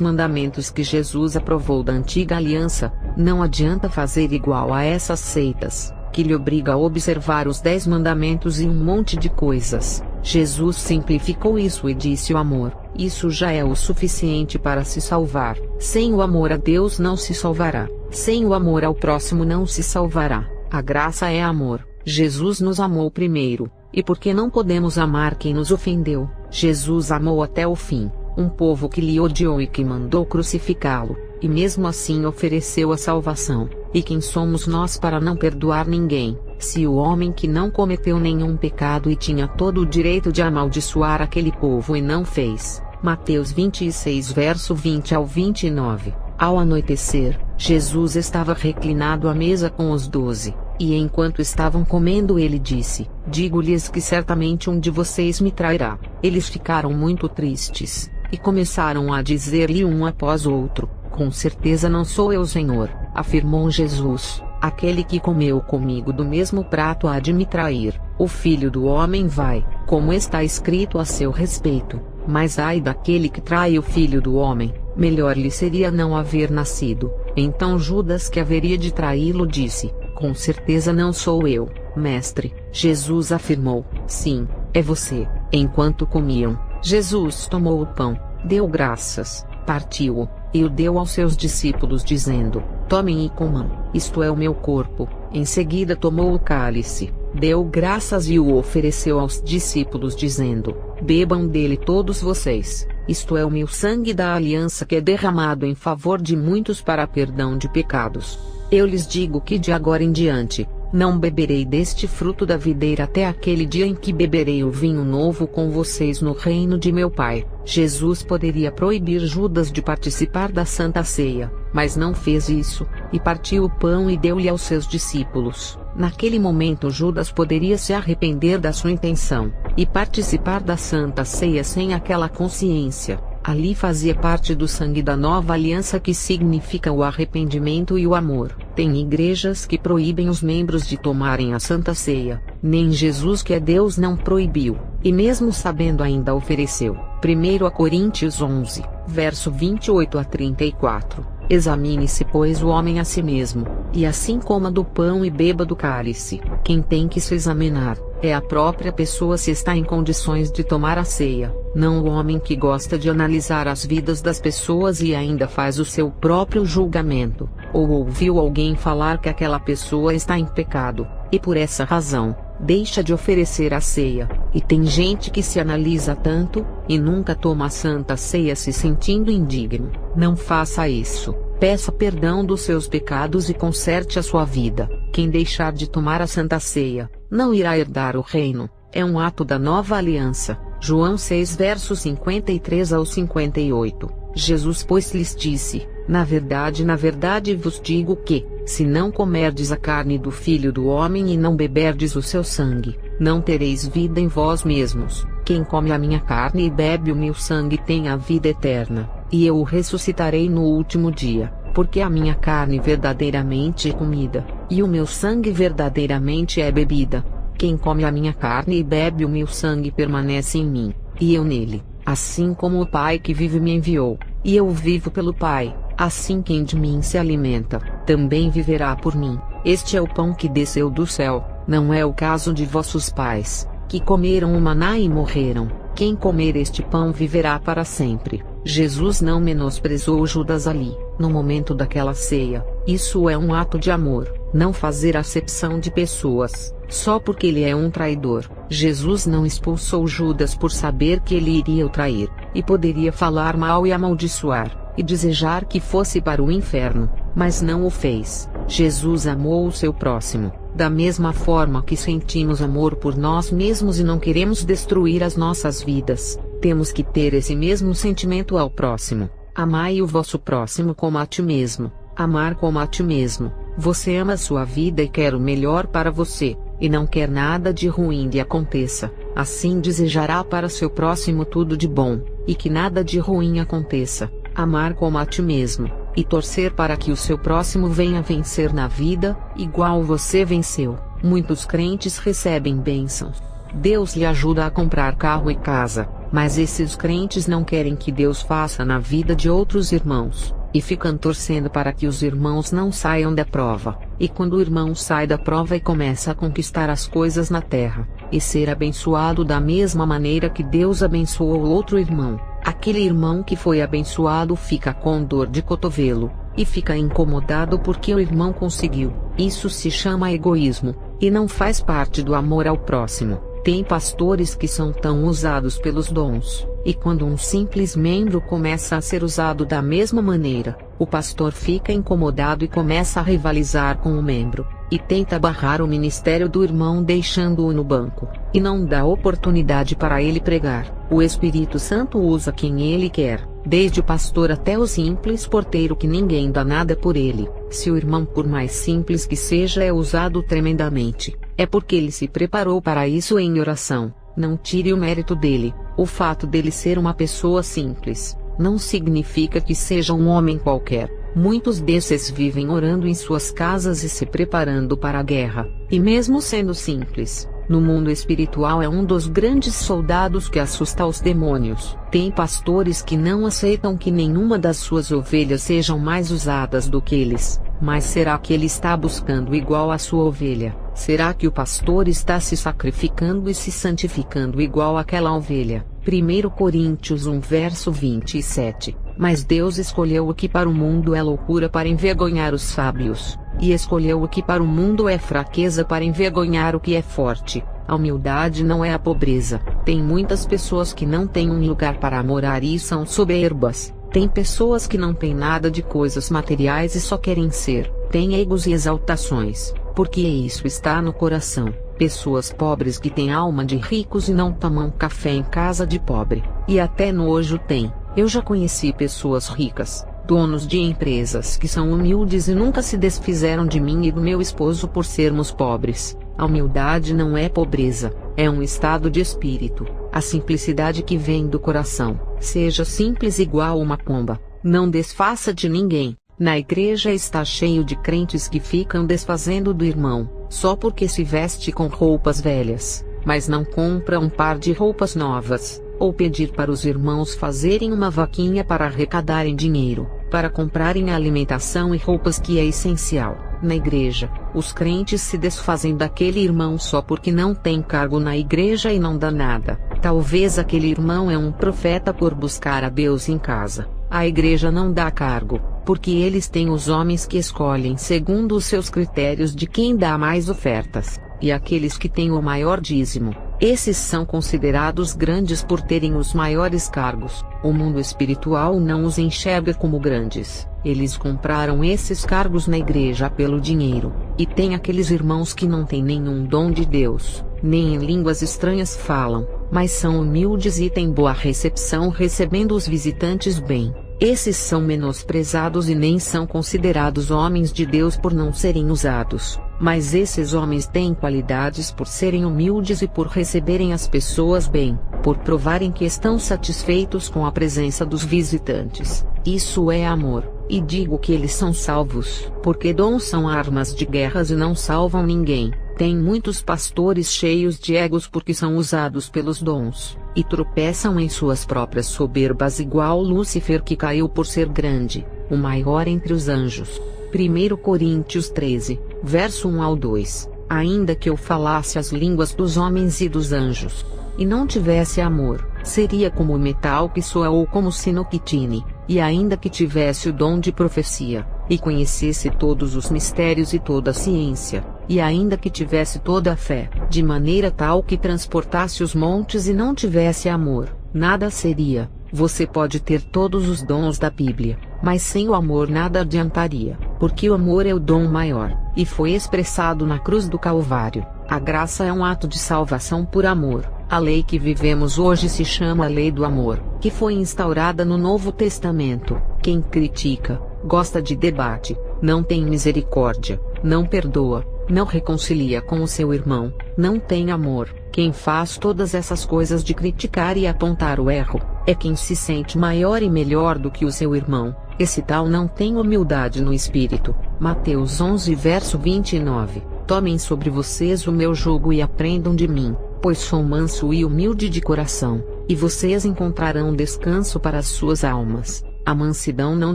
mandamentos que Jesus aprovou da antiga aliança. Não adianta fazer igual a essas seitas, que lhe obriga a observar os 10 mandamentos e um monte de coisas. Jesus simplificou isso e disse: o amor, isso já é o suficiente para se salvar. Sem o amor a Deus não se salvará. Sem o amor ao próximo não se salvará. A graça é amor. Jesus nos amou primeiro. E por que não podemos amar quem nos ofendeu? Jesus amou até o fim um povo que lhe odiou e que mandou crucificá-lo, e mesmo assim ofereceu a salvação. E quem somos nós para não perdoar ninguém, se o homem que não cometeu nenhum pecado e tinha todo o direito de amaldiçoar aquele povo e não fez? Mateus 26 verso 20 ao 29. Ao anoitecer, Jesus estava reclinado à mesa com os 12, e enquanto estavam comendo ele disse: Digo-lhes que certamente um de vocês me trairá. Eles ficaram muito tristes, e começaram a dizer-lhe um após outro: Com certeza não sou eu, Senhor. Afirmou Jesus: Aquele que comeu comigo do mesmo prato há de me trair. O Filho do Homem vai, como está escrito a seu respeito. Mas ai daquele que trai o Filho do Homem, melhor lhe seria não haver nascido. Então Judas, que haveria de traí-lo, disse: Com certeza não sou eu, mestre. Jesus afirmou: Sim, é você. Enquanto comiam, Jesus tomou o pão, deu graças, partiu-o, e o deu aos seus discípulos dizendo: Tomem e comam, isto é o meu corpo. Em seguida tomou o cálice, deu graças e o ofereceu aos discípulos dizendo: Bebam dele todos vocês, isto é o meu sangue da aliança que é derramado em favor de muitos para perdão de pecados. Eu lhes digo que de agora em diante, não beberei deste fruto da videira até aquele dia em que beberei o vinho novo com vocês no reino de meu Pai. Jesus poderia proibir Judas de participar da Santa Ceia, mas não fez isso, e partiu o pão e deu-lhe aos seus discípulos. Naquele momento Judas poderia se arrepender da sua intenção, e participar da Santa Ceia sem aquela consciência. Ali fazia parte do sangue da nova aliança, que significa o arrependimento e o amor. Tem igrejas que proíbem os membros de tomarem a Santa Ceia. Nem Jesus, que é Deus, não proibiu, e mesmo sabendo ainda ofereceu. 1 Coríntios 11, verso 28 a 34. Examine-se, pois, o homem a si mesmo, e assim coma do pão e beba do cálice. Quem tem que se examinar é a própria pessoa se está em condições de tomar a ceia, não o homem que gosta de analisar as vidas das pessoas e ainda faz o seu próprio julgamento, ou ouviu alguém falar que aquela pessoa está em pecado, e por essa razão, deixa de oferecer a ceia. E tem gente que se analisa tanto, e nunca toma a Santa Ceia se sentindo indigno. Não faça isso. Peça perdão dos seus pecados e conserte a sua vida. Quem deixar de tomar a Santa Ceia, não irá herdar o reino. É um ato da nova aliança. João 6 versos 53 ao 58. Jesus, pois, lhes disse: na verdade vos digo que, se não comerdes a carne do Filho do Homem e não beberdes o seu sangue, não tereis vida em vós mesmos. Quem come a minha carne e bebe o meu sangue tem a vida eterna, e eu o ressuscitarei no último dia, porque a minha carne verdadeiramente é comida, e o meu sangue verdadeiramente é bebida. Quem come a minha carne e bebe o meu sangue permanece em mim, e eu nele, assim como o Pai que vive me enviou, e eu vivo pelo Pai. Assim quem de mim se alimenta, também viverá por mim. Este é o pão que desceu do céu, não é o caso de vossos pais, que comeram o maná e morreram. Quem comer este pão viverá para sempre. Jesus não menosprezou Judas ali, no momento daquela ceia. Isso é um ato de amor, não fazer acepção de pessoas, só porque ele é um traidor. Jesus não expulsou Judas por saber que ele iria o trair. e poderia falar mal e amaldiçoar, e desejar que fosse para o inferno, mas não o fez. Jesus amou o seu próximo, da mesma forma que sentimos amor por nós mesmos e não queremos destruir as nossas vidas. Temos que ter esse mesmo sentimento ao próximo. Amai o vosso próximo como a ti mesmo. Amar como a ti mesmo. Você ama a sua vida e quer o melhor para você, e não quer nada de ruim lhe aconteça. Assim desejará para seu próximo tudo de bom, e que nada de ruim aconteça. Amar como a ti mesmo, e torcer para que o seu próximo venha vencer na vida, igual você venceu. Muitos crentes recebem bênçãos. Deus lhe ajuda a comprar carro e casa, mas esses crentes não querem que Deus faça na vida de outros irmãos, e ficam torcendo para que os irmãos não saiam da prova. E quando o irmão sai da prova e começa a conquistar as coisas na terra, e ser abençoado da mesma maneira que Deus abençoou o outro irmão, aquele irmão que foi abençoado fica com dor de cotovelo, e fica incomodado porque o irmão conseguiu. Isso se chama egoísmo, e não faz parte do amor ao próximo. Tem pastores que são tão usados pelos dons, e quando um simples membro começa a ser usado da mesma maneira, o pastor fica incomodado e começa a rivalizar com o membro, e tenta barrar o ministério do irmão deixando-o no banco, e não dá oportunidade para ele pregar. O Espírito Santo usa quem ele quer, desde o pastor até o simples porteiro que ninguém dá nada por ele. Se o irmão, por mais simples que seja, é usado tremendamente, é porque ele se preparou para isso em oração. Não tire o mérito dele. O fato dele ser uma pessoa simples, não significa que seja um homem qualquer. Muitos desses vivem orando em suas casas e se preparando para a guerra, e mesmo sendo simples, no mundo espiritual é um dos grandes soldados que assusta os demônios. Tem pastores que não aceitam que nenhuma das suas ovelhas sejam mais usadas do que eles. Mas será que ele está buscando igual a sua ovelha? Será que o pastor está se sacrificando e se santificando igual àquela ovelha? 1 Coríntios 1 verso 27. Mas Deus escolheu o que para o mundo é loucura para envergonhar os sábios, e escolheu o que para o mundo é fraqueza para envergonhar o que é forte. A humildade não é a pobreza. Tem muitas pessoas que não têm um lugar para morar e são soberbas. Tem pessoas que não têm nada de coisas materiais e só querem ser. Tem egos e exaltações, porque isso está no coração. Pessoas pobres que têm alma de ricos e não tomam café em casa de pobre, e até nojo tem. Eu já conheci pessoas ricas, donos de empresas que são humildes e nunca se desfizeram de mim e do meu esposo por sermos pobres. A humildade não é pobreza, é um estado de espírito, a simplicidade que vem do coração. Seja simples igual uma pomba, não desfaça de ninguém. Na igreja está cheio de crentes que ficam desfazendo do irmão, só porque se veste com roupas velhas, mas não compra um par de roupas novas, ou pedir para os irmãos fazerem uma vaquinha para arrecadarem dinheiro, para comprarem alimentação e roupas que é essencial. Na igreja, os crentes se desfazem daquele irmão só porque não tem cargo na igreja e não dá nada. Talvez aquele irmão é um profeta por buscar a Deus em casa. A igreja não dá cargo, porque eles têm os homens que escolhem segundo os seus critérios de quem dá mais ofertas, e aqueles que têm o maior dízimo. Esses são considerados grandes por terem os maiores cargos. O mundo espiritual não os enxerga como grandes. Eles compraram esses cargos na igreja pelo dinheiro. E tem aqueles irmãos que não têm nenhum dom de Deus, nem em línguas estranhas falam, mas são humildes e têm boa recepção recebendo os visitantes bem. Esses são menosprezados e nem são considerados homens de Deus por não serem usados. Mas esses homens têm qualidades por serem humildes e por receberem as pessoas bem, por provarem que estão satisfeitos com a presença dos visitantes. Isso é amor, e digo que eles são salvos, porque dons são armas de guerras e não salvam ninguém. Tem muitos pastores cheios de egos porque são usados pelos dons, e tropeçam em suas próprias soberbas igual Lúcifer que caiu por ser grande, o maior entre os anjos. 1 Coríntios 13, verso 1 ao 2. Ainda que eu falasse as línguas dos homens e dos anjos, e não tivesse amor, seria como o metal que soa ou como o sino que tine. E ainda que tivesse o dom de profecia, e conhecesse todos os mistérios e toda a ciência, e ainda que tivesse toda a fé, de maneira tal que transportasse os montes e não tivesse amor, nada seria. Você pode ter todos os dons da Bíblia, mas sem o amor nada adiantaria, porque o amor é o dom maior, e foi expressado na cruz do Calvário. A graça é um ato de salvação por amor. A lei que vivemos hoje se chama a lei do amor, que foi instaurada no Novo Testamento. Quem critica, gosta de debate, não tem misericórdia, não perdoa, não reconcilia com o seu irmão, não tem amor. Quem faz todas essas coisas de criticar e apontar o erro, é quem se sente maior e melhor do que o seu irmão. Esse tal não tem humildade no espírito. Mateus 11 verso 29. Tomem sobre vocês o meu jugo e aprendam de mim, pois sou manso e humilde de coração, e vocês encontrarão descanso para as suas almas. A mansidão não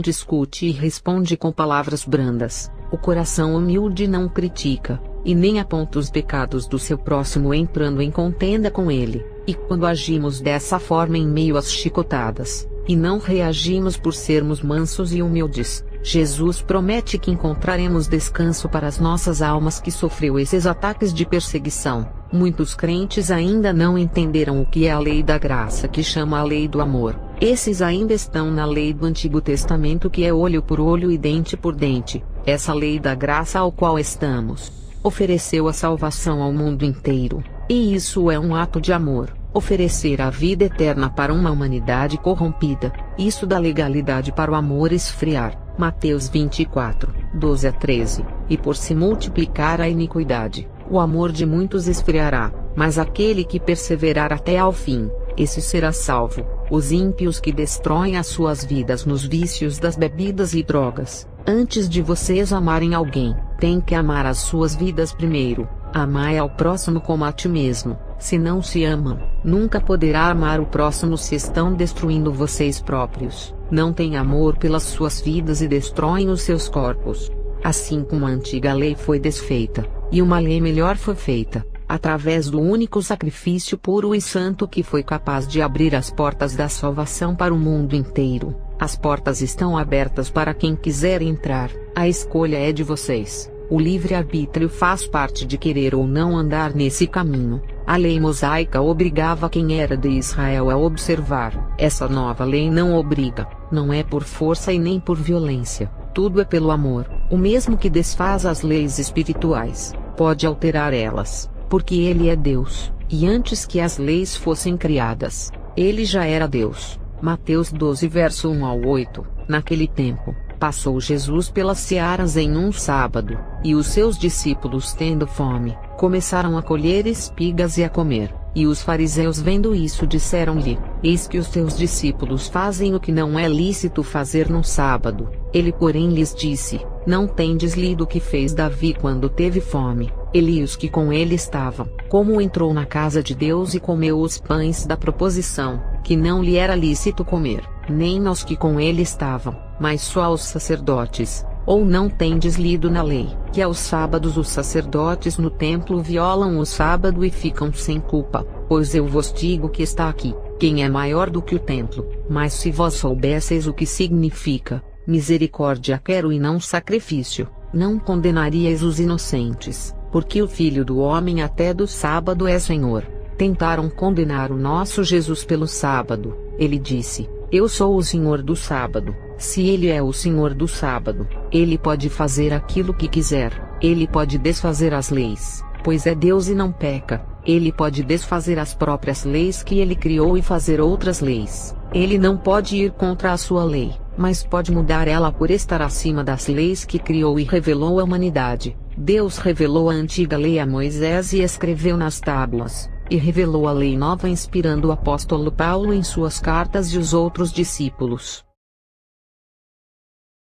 discute e responde com palavras brandas. O coração humilde não critica, e nem aponta os pecados do seu próximo entrando em contenda com ele. E quando agimos dessa forma em meio às chicotadas, e não reagimos por sermos mansos e humildes, Jesus promete que encontraremos descanso para as nossas almas que sofreu esses ataques de perseguição. Muitos crentes ainda não entenderam o que é a lei da graça que chama a lei do amor. Esses ainda estão na lei do Antigo Testamento que é olho por olho e dente por dente. Essa lei da graça ao qual estamos ofereceu a salvação ao mundo inteiro, e isso é um ato de amor. Oferecer a vida eterna para uma humanidade corrompida, isso dá legalidade para o amor esfriar. Mateus 24, 12 a 13. E por se multiplicar a iniquidade, o amor de muitos esfriará, mas aquele que perseverar até ao fim, esse será salvo. Os ímpios que destroem as suas vidas nos vícios das bebidas e drogas, antes de vocês amarem alguém, têm que amar as suas vidas primeiro. Amai ao próximo como a ti mesmo. Se não se amam, nunca poderá amar o próximo se estão destruindo vocês próprios. Não têm amor pelas suas vidas e destroem os seus corpos. Assim como a antiga lei foi desfeita, e uma lei melhor foi feita, através do único sacrifício puro e santo que foi capaz de abrir as portas da salvação para o mundo inteiro. As portas estão abertas para quem quiser entrar, a escolha é de vocês. O livre-arbítrio faz parte de querer ou não andar nesse caminho. A lei mosaica obrigava quem era de Israel a observar. Essa nova lei não obriga, não é por força e nem por violência, tudo é pelo amor. O mesmo que desfaz as leis espirituais, pode alterar elas, porque ele é Deus, e antes que as leis fossem criadas, ele já era Deus. Mateus 12 verso 1 ao 8. Naquele tempo, passou Jesus pelas searas em um sábado, e os seus discípulos, tendo fome, começaram a colher espigas e a comer. E os fariseus, vendo isso, disseram-lhe: Eis que os teus discípulos fazem o que não é lícito fazer no sábado. Ele, porém, lhes disse: Não tendes lido o que fez Davi quando teve fome, ele e os que com ele estavam, como entrou na casa de Deus e comeu os pães da proposição, que não lhe era lícito comer, nem aos que com ele estavam, mas só aos sacerdotes? Ou não tendes lido na lei, que aos sábados os sacerdotes no templo violam o sábado e ficam sem culpa? Pois eu vos digo que está aqui, quem é maior do que o templo. Mas se vós soubesseis o que significa, misericórdia quero e não sacrifício, não condenaríeis os inocentes, porque o Filho do Homem até do sábado é Senhor. Tentaram condenar o nosso Jesus pelo sábado. Ele disse: Eu sou o Senhor do sábado. Se ele é o Senhor do sábado, ele pode fazer aquilo que quiser. Ele pode desfazer as leis, pois é Deus e não peca. Ele pode desfazer as próprias leis que ele criou e fazer outras leis. Ele não pode ir contra a sua lei, mas pode mudar ela por estar acima das leis que criou e revelou à humanidade. Deus revelou a antiga lei a Moisés e escreveu nas tábuas, e revelou a lei nova inspirando o apóstolo Paulo em suas cartas e os outros discípulos.